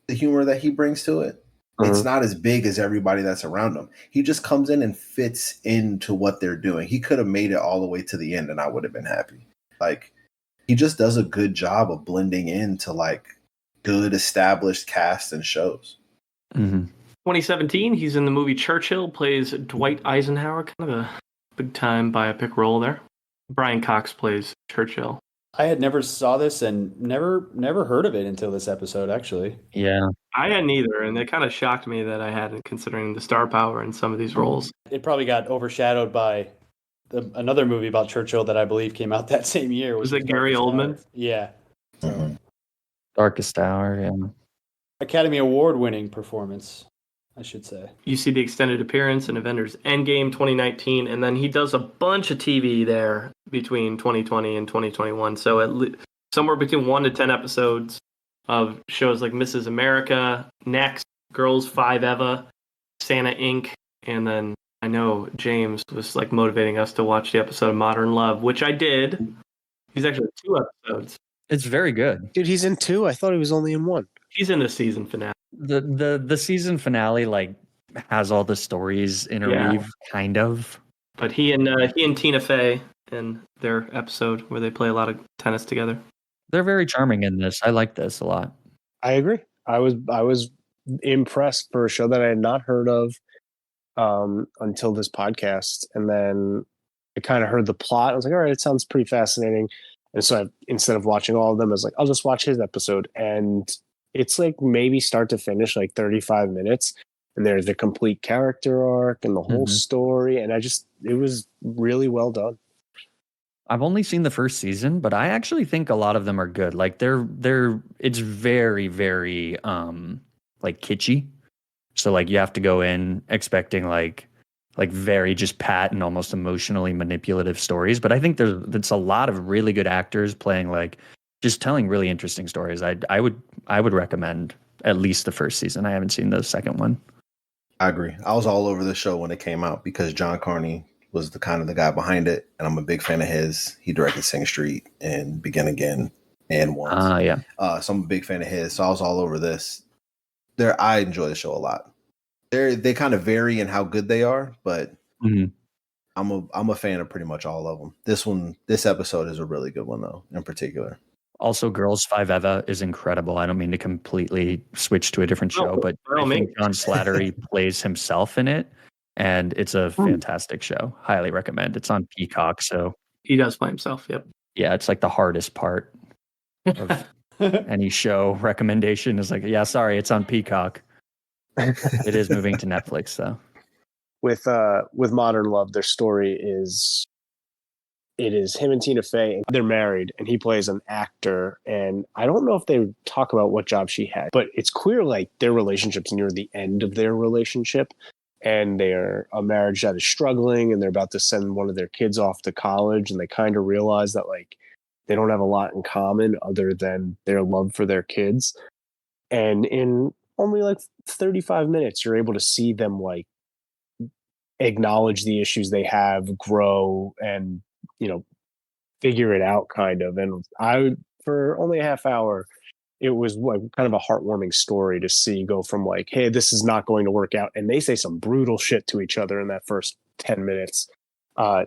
the humor that he brings to it. It's not as big as everybody that's around him. He just comes in and fits into what they're doing. He could have made it all the way to the end and I would have been happy. Like he just does a good job of blending into like good established cast and shows. 2017, he's in the movie Churchill, plays Dwight Eisenhower, kind of a big time biopic role there. Brian Cox plays Churchill. I had never saw this and never heard of it until this episode, actually. Yeah. I hadn't either, and it kind of shocked me that I hadn't, considering the star power in some of these roles. It probably got overshadowed by another movie about Churchill that I believe came out that same year. Was it Gary Oldman? Yeah. Mhm. Darkest Hour, yeah. Academy Award winning performance, I should say. You see the extended appearance in Avengers Endgame 2019, and then he does a bunch of TV there between 2020 and 2021. So somewhere between 1 to 10 episodes of shows like Mrs. America, Next, Girls 5 Eva, Santa Inc., and then I know James was like motivating us to watch the episode of Modern Love, which I did. He's actually 2 episodes. It's very good. Dude, he's in 2. I thought he was only in 1. He's in the season finale. The season finale like has all the stories interweave, kind of. But he and Tina Fey in their episode where they play a lot of tennis together. They're very charming in this. I like this a lot. I agree. I was impressed for a show that I had not heard of until this podcast, and then I kind of heard the plot. I was like, all right, it sounds pretty fascinating. And so instead of watching all of them, I was like, I'll just watch his episode. And it's like maybe start to finish, like 35 minutes. And there's the complete character arc and the whole story. And it was really well done. I've only seen the first season, but I actually think a lot of them are good. Like it's very, very like kitschy. So like you have to go in expecting like very just pat and almost emotionally manipulative stories. But I think there's a lot of really good actors playing like just telling really interesting stories. I would recommend at least the first season. I haven't seen the second one. I agree. I was all over the show when it came out because John Carney was the guy behind it, and I'm a big fan of his. He directed Sing Street and Begin Again and Once. Yeah. So I'm a big fan of his. So I was all over this. I enjoy the show a lot. They kind of vary in how good they are, but I'm a fan of pretty much all of them. This episode is a really good one though, in particular. Also, Girls 5 Eva is incredible. I don't mean to completely switch to a different show, but I think John Slattery plays himself in it, and it's a fantastic show. Highly recommend. It's on Peacock, so he does play himself. Yep. Yeah, it's like the hardest part of any show recommendation is like, yeah, sorry, it's on Peacock. It is moving to Netflix, though. With Modern Love, their story is him and Tina Fey. They're married, and he plays an actor. And I don't know if they talk about what job she had, but it's clear like their relationship's near the end of their relationship, and they're a marriage that is struggling, and they're about to send one of their kids off to college, and they kind of realize that like they don't have a lot in common other than their love for their kids. And in only like 35 minutes, you're able to see them like acknowledge the issues they have, grow, and figure it out kind of. And for only a half hour, it was like kind of a heartwarming story to see go from like, hey, this is not going to work out, and they say some brutal shit to each other in that first 10 minutes,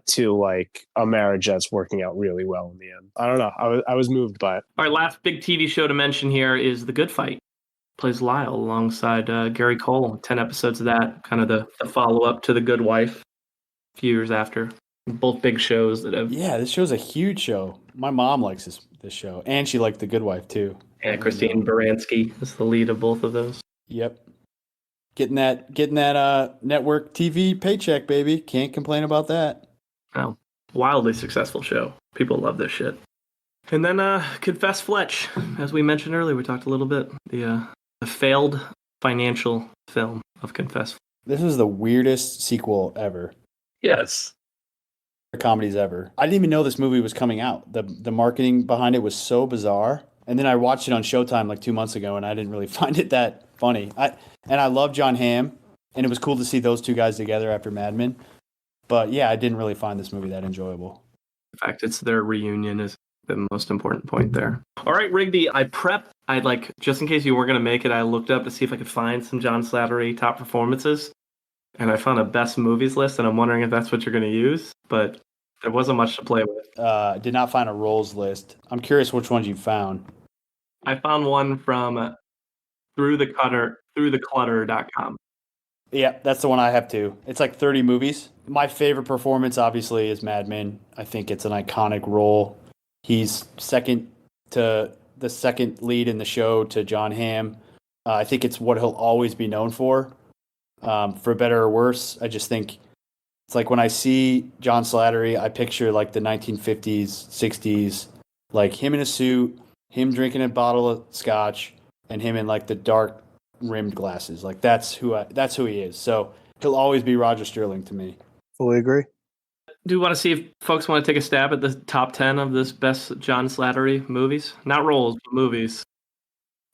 to like a marriage that's working out really well in the end. I don't know. I was moved by it. Our last big TV show to mention here is The Good Fight. Plays Lyle alongside Gary Cole. 10 episodes of that, kind of the follow-up to The Good Wife a few years after. Both big shows that have... Yeah, this show's a huge show. My mom likes this show, and she liked The Good Wife, too. Yeah, Christine Baranski is the lead of both of those. Yep. Getting that network TV paycheck, baby. Can't complain about that. Oh, wildly successful show. People love this shit. And then Confess Fletch. As we mentioned earlier, we talked a little bit. The failed financial film of Confess. This is the weirdest sequel ever. Yes. Comedies ever. I didn't even know this movie was coming out. The marketing behind it was so bizarre. And then I watched it on Showtime like 2 months ago, and I didn't really find it that funny. I love John Hamm, and it was cool to see those two guys together after Mad Men. But yeah, I didn't really find this movie that enjoyable. In fact, it's their reunion is the most important point there. All right, Rigby, I prepped. Just in case you weren't going to make it, I looked up to see if I could find some John Slattery top performances. And I found a best movies list, and I'm wondering if that's what you're going to use. But there wasn't much to play with. Did not find a roles list. I'm curious which ones you found. I found one from throughtheclutter.com. Yeah, that's the one I have too. It's like 30 movies. My favorite performance, obviously, is Mad Men. I think it's an iconic role. He's second to the second lead in the show to John Hamm. I think it's what he'll always be known for better or worse. I just think It's like when I see John Slattery, I picture like the 1950s, 60s, like him in a suit, him drinking a bottle of scotch, and him in like the dark rimmed glasses. Like that's who he is. So he'll always be Roger Sterling to me. Fully agree. Do you want to see if folks want to take a stab at the top 10 of this best John Slattery movies? Not roles, but movies.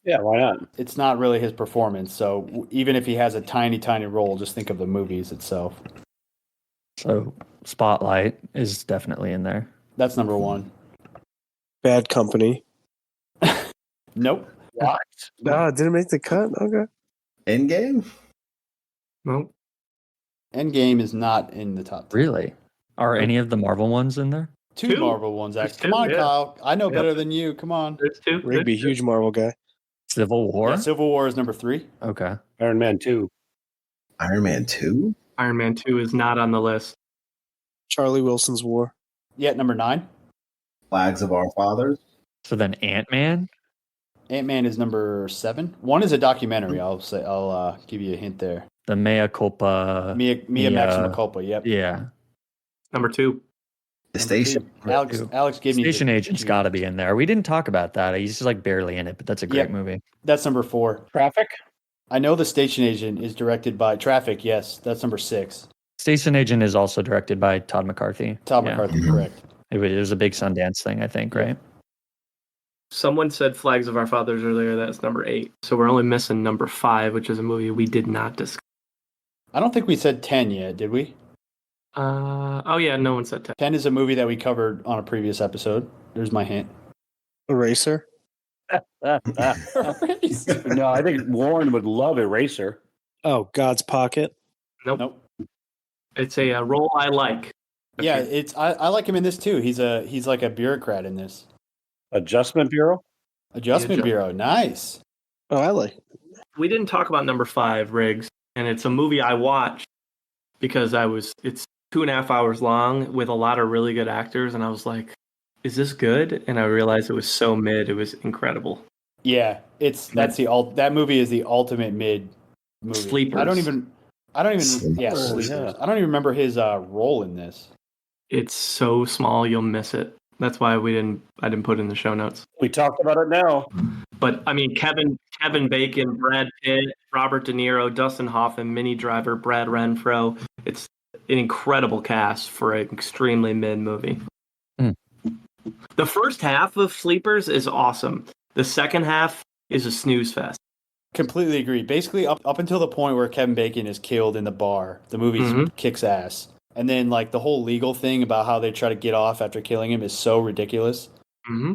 Yeah, why not? It's not really his performance. So even if he has a tiny, tiny role, just think of the movies itself. So Spotlight is definitely in there. That's number one. Bad Company. Nope. What? No, it didn't make the cut. Okay. Endgame? Nope. Endgame is not in the top 10. Really? Are any of the Marvel ones in there? Two Two. Marvel ones, There's actually. Come two, on, yeah. Kyle. I know Yeah. better than you. Come on. There's two. Rigby, huge Marvel guy. Civil War? Yeah, Civil War is number 3. Okay. Iron Man 2. Iron Man 2? Iron Man 2 is not on the list. Charlie Wilson's War. Yeah, number 9. Flags of Our Fathers? So then Ant-Man? Ant-Man is number 7. One is a documentary. I'll give you a hint there. The Mea Culpa. Mia Maxima Culpa. Yep. Yeah. Number 2. The Number Station? 2. Alex gave me Station Agent's got to be in there. We didn't talk about that. He's just like barely in it, but that's a great Yep. movie. That's number 4. Traffic? I know the Station Agent is directed by Traffic. Yes, that's number 6. Station Agent is also directed by Todd McCarthy. Todd Yeah. McCarthy, correct. It was a big Sundance thing, I think, right? Someone said Flags of Our Fathers earlier. That's number 8. So we're only missing number 5, which is a movie we did not discuss. I don't think we said 10 yet, did we? Oh, yeah, no one said 10. 10 is a movie that we covered on a previous episode. There's my hint. Eraser. No, I think Warren would love Eraser. Oh, God's Pocket. Nope. It's a role I like. Yeah, I like him in this too. He's like a bureaucrat in this. Adjustment Bureau? Adjustment Yeah, Bureau. Nice. Oh, I like. We didn't talk about number 5, Riggs, and it's a movie I watched because it's 2.5 hours long with a lot of really good actors, and I was like, is this good? And I realized it was so mid. It was incredible. Yeah, that movie is the ultimate mid movie. Sleepers. I don't even Sleepers. Yeah. I don't even remember his role in this. It's so small you'll miss it. That's why I didn't put it in the show notes. We talked about it now. But I mean, Kevin Bacon, Brad Pitt, Robert De Niro, Dustin Hoffman, Minnie Driver, Brad Renfro. It's an incredible cast for an extremely mid movie. Mm. The first half of Sleepers is awesome. The second half is a snooze fest. Completely agree. Basically, up until the point where Kevin Bacon is killed in the bar, the movie kicks ass. And then, like, the whole legal thing about how they try to get off after killing him is so ridiculous. Mm-hmm.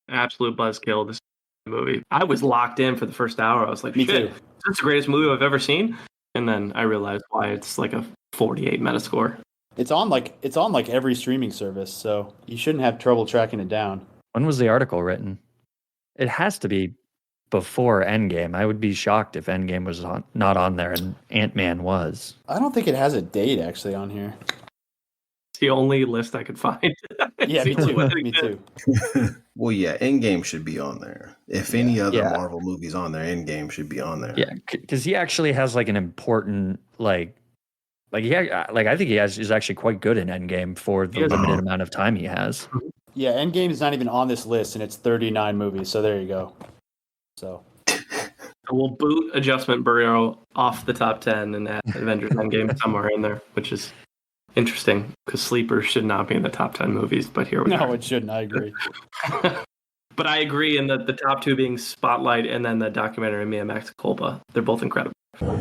Absolute buzzkill, this movie. I was locked in for the first hour. I was like, Me shit, too. that's the greatest movie I've ever seen. And then I realized why it's like a 48 Metascore. It's on like every streaming service, so you shouldn't have trouble tracking it down. When was the article written? It has to be before Endgame. I would be shocked if Endgame was not on there and Ant-Man was. I don't think it has a date actually on here. It's the only list I could find. Yeah, me too. Me too. Well, yeah, Endgame should be on there. If any other Marvel movies on there, Endgame should be on there. Yeah, because he actually has like an important I think he is actually quite good in Endgame for the limited amount of time he has. Yeah, Endgame is not even on this list, and it's 39 movies. So there you go. So We'll boot Adjustment Bureau off the top 10 and add Avengers Endgame somewhere in there, which is interesting because Sleepers should not be in the top 10 movies, but here we are. no, it shouldn't. I agree. But I agree in the top 2 being Spotlight and then the documentary Mia Max Culpa. They're both incredible. All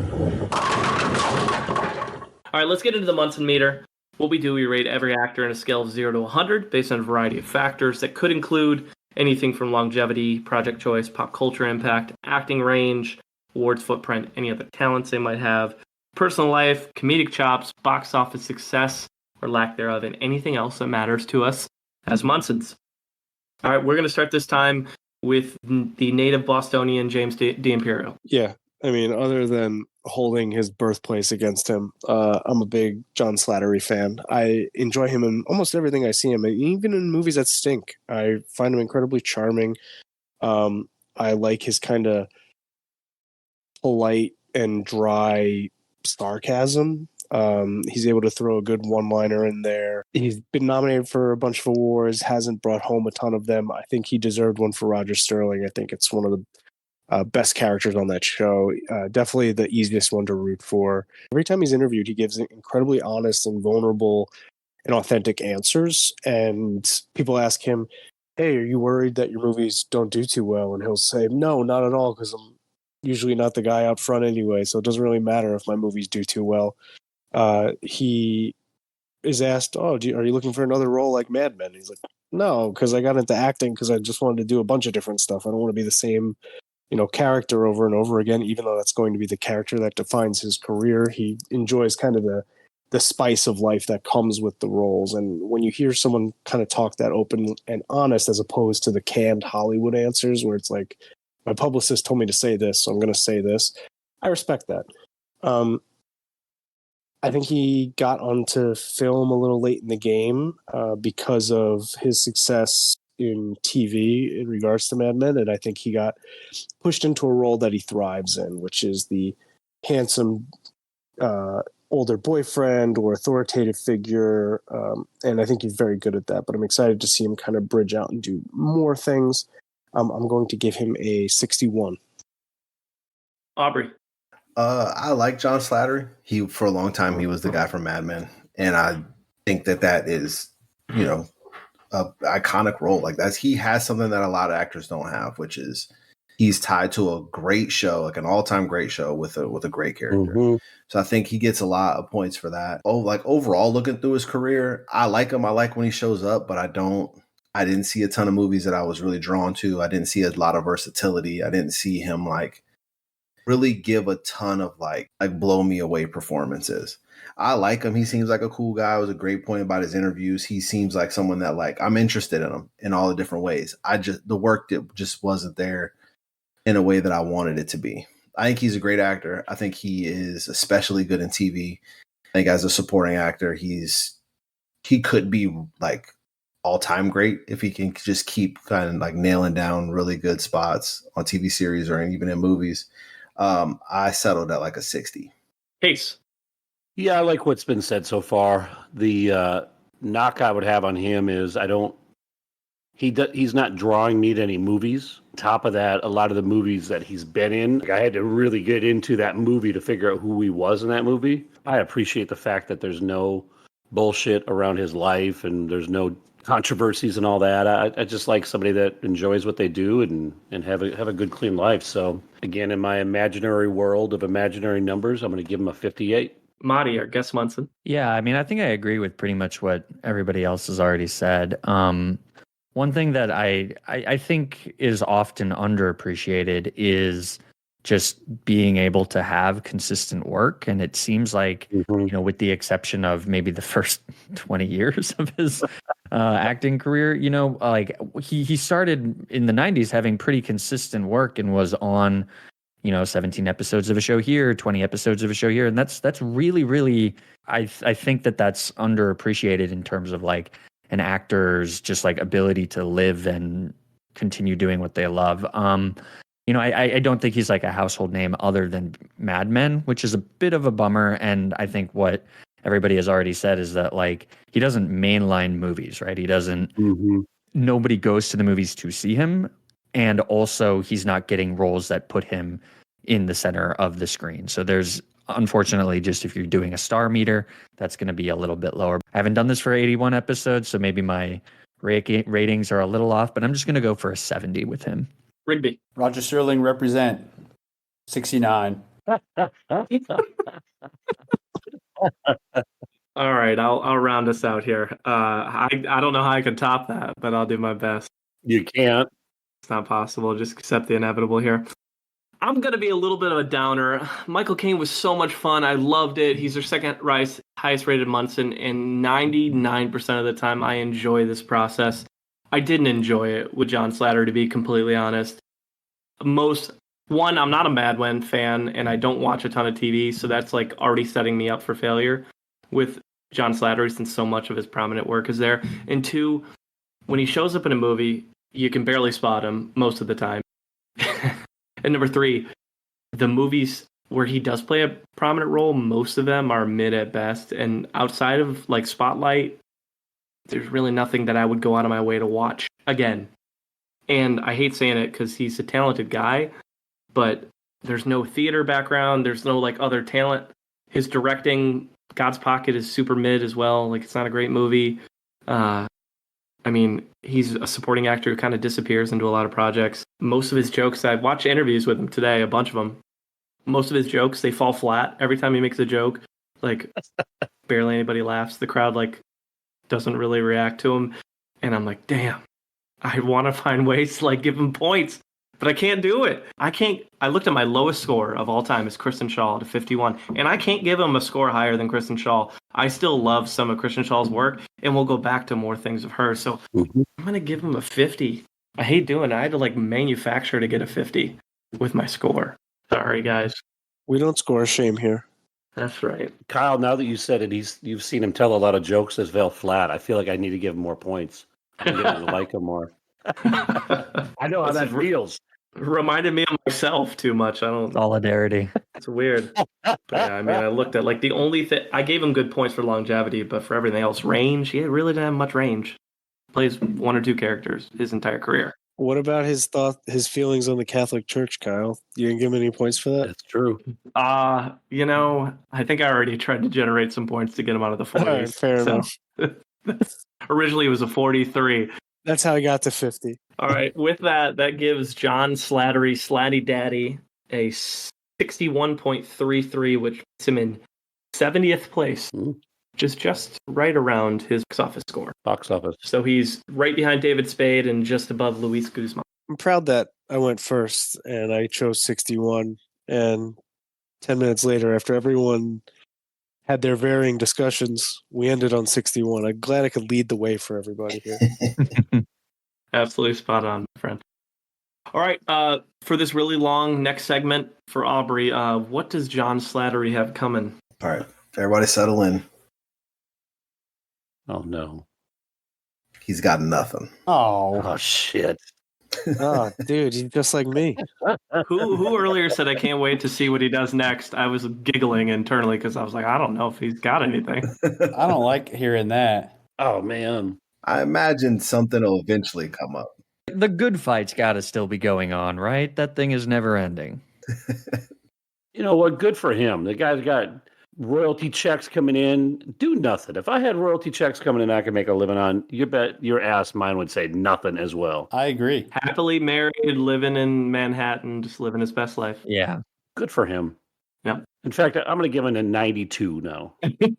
right, let's get into the Munson Meter. What we do, we rate every actor on a scale of 0 to 100 based on a variety of factors that could include anything from longevity, project choice, pop culture impact, acting range, awards footprint, any other talents they might have, personal life, comedic chops, box office success, or lack thereof, and anything else that matters to us as Munsons. All right, we're going to start this time with the native Bostonian James D'Imperio. Yeah, I mean, other than holding his birthplace against him, I'm a big John Slattery fan. I enjoy him in almost everything I see him, and even in movies that stink. I find him incredibly charming. I like his kind of polite and dry sarcasm He's able to throw a good one-liner in there. He's been nominated for a bunch of awards, hasn't brought home a ton of them. I think he deserved one for Roger Sterling. I think it's one of the best characters on that show. Definitely the easiest one to root for. Every time he's interviewed, he gives incredibly honest and vulnerable and authentic answers. And people ask him, hey, are you worried that your movies don't do too well? And he'll say, no, not at all, because I'm usually not the guy out front anyway, so it doesn't really matter if my movies do too well. He is asked, are you looking for another role like Mad Men? He's like, no, because I got into acting because I just wanted to do a bunch of different stuff. I don't want to be the same, character over and over again, even though that's going to be the character that defines his career. He enjoys kind of the spice of life that comes with the roles. And when you hear someone kind of talk that open and honest, as opposed to the canned Hollywood answers where it's like, my publicist told me to say this, so I'm going to say this. I respect that. I think he got onto film a little late in the game because of his success in TV in regards to Mad Men. And I think he got pushed into a role that he thrives in, which is the handsome, older boyfriend or authoritative figure, and I think he's very good at that, but I'm excited to see him kind of bridge out and do more things. I'm going to give him a 61. Aubrey. I like John Slattery. For a long time, he was the guy from Mad Men, and I think that is, a iconic role. Like he has something that a lot of actors don't have, which is he's tied to a great show, like an all-time great show with a great character. Mm-hmm. So I think he gets a lot of points for that. Overall, looking through his career, I like him. I like when he shows up, but I didn't see a ton of movies that I was really drawn to. I didn't see a lot of versatility. I didn't see him really give a ton of blow me away performances. I like him. He seems like a cool guy. It was a great point about his interviews. He seems like someone that I'm interested in him in all the different ways. The work just wasn't there in a way that I wanted it to be. I think he's a great actor. I think he is especially good in TV. I think as a supporting actor, he could be all-time great if he can just keep kind of nailing down really good spots on TV series or even in movies. I settled at a 60. Case. Yeah, I like what's been said so far. The knock I would have on him is he's not drawing me to any movies. Top of that, a lot of the movies that he's been in, I had to really get into that movie to figure out who he was in that movie. I appreciate the fact that there's no bullshit around his life and there's no controversies and all that. I just like somebody that enjoys what they do and have a good, clean life. So again, in my imaginary world of imaginary numbers, I'm going to give him a 58. Matti, our guest Munson. Yeah, I mean, I think I agree with pretty much what everybody else has already said. One thing that I think is often underappreciated is just being able to have consistent work. And it seems like, with the exception of maybe the first 20 years of his acting career, he started in the 90s having pretty consistent work and was on, 17 episodes of a show here, 20 episodes of a show here. And that's really, really, I think that's underappreciated in terms of an actor's just ability to live and continue doing what they love. I don't think he's a household name other than Mad Men, which is a bit of a bummer. And I think what everybody has already said is that he doesn't mainline movies, right? He doesn't, nobody goes to the movies to see him. And also he's not getting roles that put him in the center of the screen. So there's, unfortunately, just if you're doing a star meter, that's going to be a little bit lower. I haven't done this for 81 episodes, so maybe my ratings are a little off, but I'm just going to go for a 70 with him. Rigby. Roger Sterling represent 69. All right, I'll round us out here. I don't know how I can top that, but I'll do my best. You can't. It's not possible. Just accept the inevitable here. I'm going to be a little bit of a downer. Michael Caine was so much fun. I loved it. He's their second highest rated Munson, and 99% of the time I enjoy this process. I didn't enjoy it with John Slattery, to be completely honest. I'm not a Mad Men fan, and I don't watch a ton of TV, so that's already setting me up for failure with John Slattery, since so much of his prominent work is there. And two, when he shows up in a movie, you can barely spot him most of the time. And number three, the movies where he does play a prominent role, most of them are mid at best. And outside of like Spotlight, there's really nothing that I would go out of my way to watch again. And I hate saying it because he's a talented guy, but there's no theater background. There's no like other talent. His directing, God's Pocket, is super mid as well. Like, it's not a great movie. I mean, he's a supporting actor who kind of disappears into a lot of projects. Most of his jokes, I've watched interviews with him today, a bunch of them. Most of his jokes, they fall flat. Every time he makes a joke, like, barely anybody laughs. The crowd, like, doesn't really react to him. And I'm like, damn, I want to find ways to, like, give him points. But I can't do it. I looked at my lowest score of all time is Kristen Schaal to 51. And I can't give him a score higher than Kristen Schaal. I still love some of Kristen Schaal's work, and we'll go back to more things of hers. So I'm going to give him a 50. I hate doing it. I had to like manufacture to get a 50 with my score. Sorry, guys. We don't score shame here. That's right. Kyle, now that you said it, you've seen him tell a lot of jokes that fell flat. I feel like I need to give him more points. I'm getting to like him more. I know how that feels. Reminded me of myself too much. I don't. Solidarity. It's weird. But yeah, I mean, I looked at like the only thing I gave him good points for longevity, but for everything else, range, he really didn't have much range. Plays one or two characters his entire career. What about his feelings on the Catholic Church, Kyle? You didn't give him any points for that? That's true. You know, I think I already tried to generate some points to get him out of the 40s. All right, fair enough. Originally, it was a 43. That's how I got to 50. All right. With that gives John Slattery, Slatty Daddy, a 61.33, which puts him in 70th place, which is just right around his box office score. Box office. So he's right behind David Spade and just above Luis Guzman. I'm proud that I went first and I chose 61. And 10 minutes later, after everyone had their varying discussions, we ended on 61. I'm glad I could lead the way for everybody here. Absolutely spot on, my friend. All right, for this really long next segment for Aubrey, what does John Slattery have coming? All right, everybody settle in. Oh, no. He's got nothing. Oh shit. Oh, dude, he's just like me. Who earlier said I can't wait to see what he does next? I was giggling internally because I was like, I don't know if he's got anything. I don't like hearing that. Oh, man. I imagine something will eventually come up. The good fight's got to still be going on, right? That thing is never ending. You know what? Good for him. The guy's got royalty checks coming in. Do nothing. If I had royalty checks coming in I could make a living on, you bet your ass mine would say nothing as well. I agree. Happily married, living in Manhattan, just living his best life. Yeah. Good for him. Yep. In fact, I'm going to give him a 92 now. We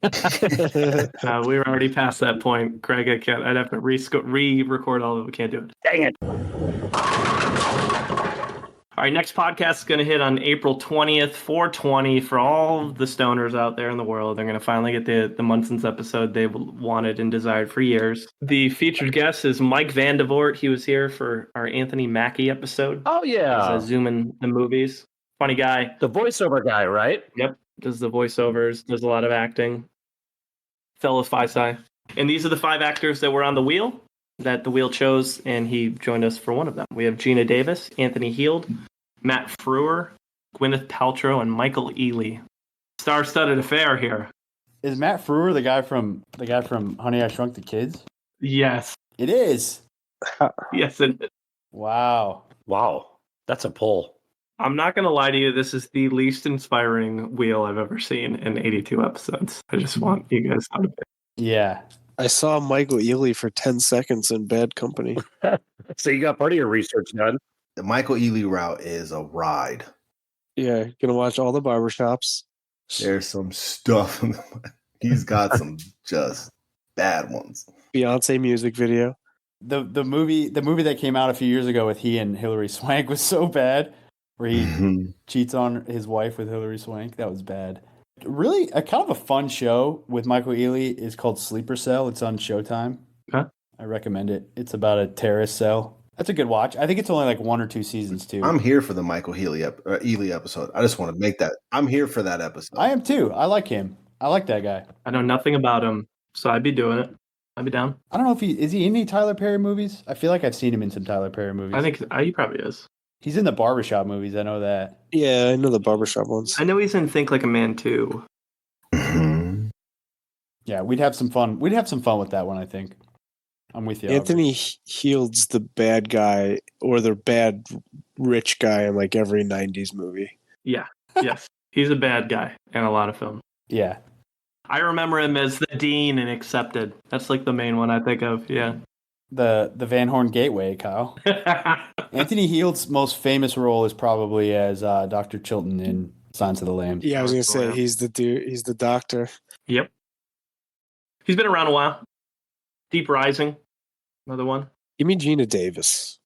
were already past that point, Craig. I'd have to re-record all of it. We can't do it. Dang it. All right, next podcast is going to hit on April 20th, 420. For all the stoners out there in the world, they're going to finally get the Munsons episode they've wanted and desired for years. The featured guest is Mike Vandevort. He was here for our Anthony Mackie episode. Oh, yeah. He's zooming the movies. Funny guy. The voiceover guy, right? Yep. Does the voiceovers, does a lot of acting. Fellow Phi-Sci. And these are the 5 actors that were on the wheel, that the wheel chose, and he joined us for one of them. We have Gina Davis, Anthony Heald, Matt Frewer, Gwyneth Paltrow, and Michael Ealy. Star-studded affair here. Is Matt Frewer the guy from Honey, I Shrunk the Kids? Yes. It is. Yes, it is. Wow. That's a pull. I'm not going to lie to you. This is the least inspiring wheel I've ever seen in 82 episodes. I just want you guys out of it. Yeah. I saw Michael Ealy for 10 seconds in Bad Company. So you got part of your research done. The Michael Ealy route is a ride. Yeah, gonna watch all the barbershops. There's some stuff. He's got some just bad ones. Beyonce music video. The movie that came out a few years ago with he and Hilary Swank was so bad, where he cheats on his wife with Hilary Swank. That was bad. Really, a kind of a fun show with Michael Ealy is called Sleeper Cell. It's on Showtime. Huh? I recommend it. It's about a terrorist cell. That's a good watch. I think it's only like 1 or 2 seasons too. I'm here for the Michael Ealy episode. I just want to make that. I'm here for that episode. I am too. I like him. I like that guy. I know nothing about him, so I'd be doing it. I'd be down. I don't know if is he in any Tyler Perry movies? I feel like I've seen him in some Tyler Perry movies. I think he probably is. He's in the barbershop movies. I know that. Yeah, I know the barbershop ones. I know he's in Think Like a Man too. Yeah, we'd have some fun. We'd have some fun with that one, I think. I'm with you. Anthony Heald's the bad guy or the bad rich guy in like every 90s movie. Yeah, yes. He's a bad guy in a lot of films. Yeah. I remember him as the Dean in Accepted. That's like the main one I think of, yeah. The Van Horn Gateway, Kyle. Anthony Heald's most famous role is probably as Dr. Chilton in Silence of the Lambs. Yeah, I was going to say he's the dude. He's the doctor. Yep. He's been around a while. Deep Rising, another one. You mean Gina Davis?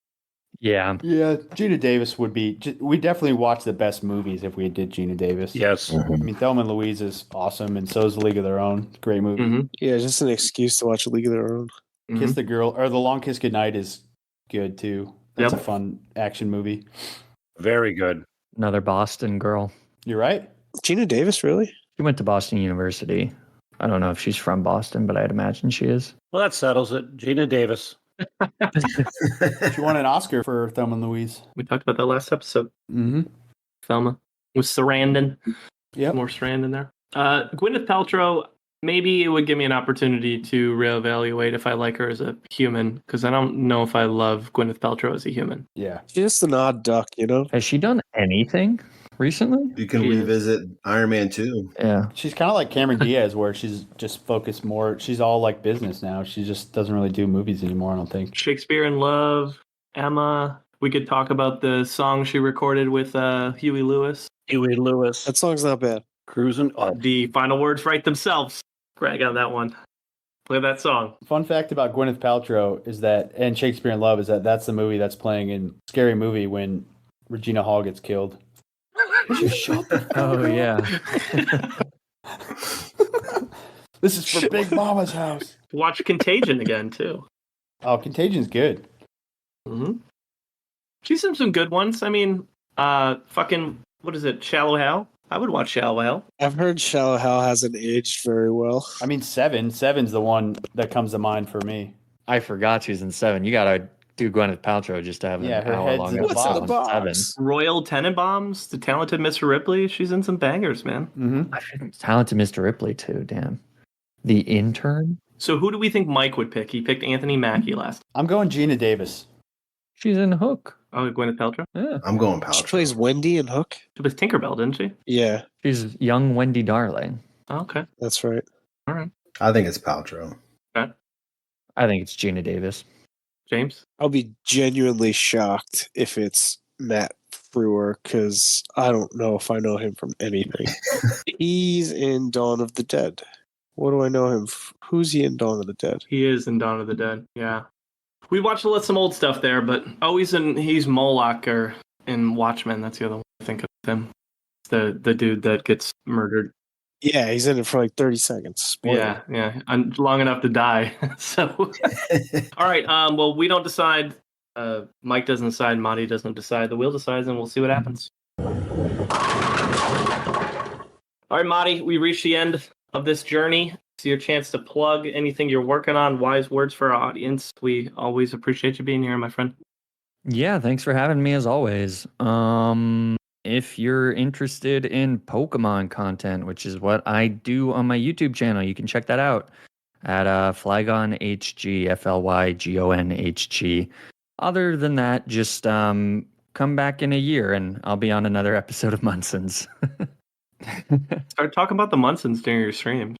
Yeah. Yeah, Gina Davis would be. We definitely watch the best movies if we did Gina Davis. Yes. I mean, Thelma and Louise is awesome, and so is The League of Their Own. Great movie. Mm-hmm. Yeah, just an excuse to watch A League of Their Own. Kiss the Girl, or The Long Kiss Goodnight is good too. That's Yep. a fun action movie. Very good. Another Boston girl. You're right. Gina Davis, really? She went to Boston University. I don't know if she's from Boston, but I'd imagine she is. Well, that settles it. Gina Davis. She won an Oscar for Thelma and Louise. We talked about that last episode. Mm-hmm. Thelma with Sarandon. Yep. More Sarandon there. Gwyneth Paltrow, maybe it would give me an opportunity to reevaluate if I like her as a human, because I don't know if I love Gwyneth Paltrow as a human. Yeah. She's just an odd duck, you know? Has she done anything recently? You can She is. revisit Iron Man 2. Yeah. She's kind of like Cameron Diaz, where she's just focused more. She's all like business now. She just doesn't really do movies anymore, I don't think. Shakespeare in Love, Emma. We could talk about the song she recorded with Huey Lewis. Huey Lewis. That song's not bad. Cruising. Oh, The final words write themselves. Greg on that one. Play that song. Fun fact about Gwyneth Paltrow is that, and Shakespeare in Love, is that that's the movie that's playing in Scary Movie when Regina Hall gets killed. Oh, yeah. This is for Big Mama's house. Watch Contagion again, too. Oh, Contagion's good. Mm-hmm. She's in some good ones. I mean, fucking, what is it, Shallow Hal? I would watch Shallow Hal. I've heard Shallow Hal hasn't aged very well. I mean, Seven's the one that comes to mind for me. I forgot she's in 7. You got to do Gwyneth Paltrow just to have Yeah, an her head's hour-long in the What's in the episode on box? 7. Royal Tenenbaums, The Talented Mr. Ripley. She's in some bangers, man. Mm-hmm. I think Talented Mr. Ripley, too. Damn. The Intern? So who do we think Mike would pick? He picked Anthony Mackie last. I'm going Gina Davis. She's in Hook. Oh, Gwyneth Paltrow? Yeah. I'm going She Paltrow. plays Wendy in Hook. She was Tinkerbell, didn't she? Yeah, She's young Wendy Darling. Oh, okay. that's right. All right. I think it's Paltrow. I think it's Gina Davis. James? I'll be genuinely shocked if it's Matt Frewer, because I don't know if I know him from anything. He's in Dawn of the Dead. What do I know him? Who's he in Dawn of the Dead? He is in Dawn of the Dead. Yeah. We watched some old stuff there, but he's Moloch or in Watchmen. That's the other one I think of him. The dude that gets murdered. Yeah, he's in it for like 30 seconds. Spoiler. Yeah. Long enough to die. So, all right. Well, we don't decide. Mike doesn't decide. Matti doesn't decide. The wheel decides, and we'll see what happens. All right, Matti, we reached the end of this journey. It's your chance to plug anything you're working on. Wise words for our audience. We always appreciate you being here, my friend. Yeah, thanks for having me as always. If you're interested in Pokemon content, which is what I do on my YouTube channel, you can check that out at FlygonHG, FLYGONHG. Other than that, just come back in a year and I'll be on another episode of Munsons. Start talking about the Munsons during your streams,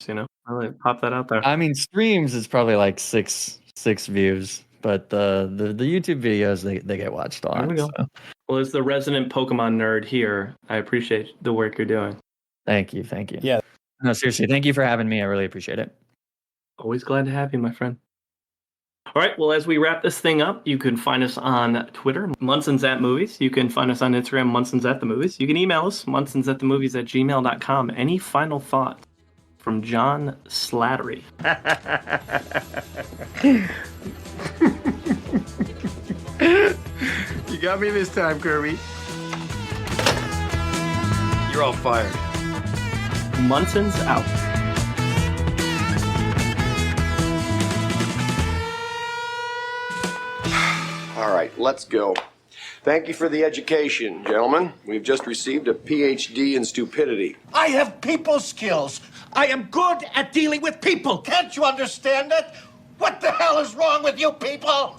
Really pop that out there. I mean, streams is probably like six views, but the YouTube videos, they get watched a lot. There we go. So. Well, as the resident Pokemon nerd here, I appreciate the work you're doing. Thank you. Yeah. No, seriously, thank you for having me. I really appreciate it. Always glad to have you, my friend. All right, well, as we wrap this thing up, you can find us on Twitter, Munsons at Movies. You can find us on Instagram, Munsons at the Movies. You can email us, munsonsatthemovies@gmail.com. Any final thoughts from John Slattery? You got me this time, Kirby. You're all fired. Munsons out. All right, let's go. Thank you for the education, gentlemen. We've just received a PhD in stupidity. I have people skills. I am good at dealing with people. Can't you understand that? What the hell is wrong with you people?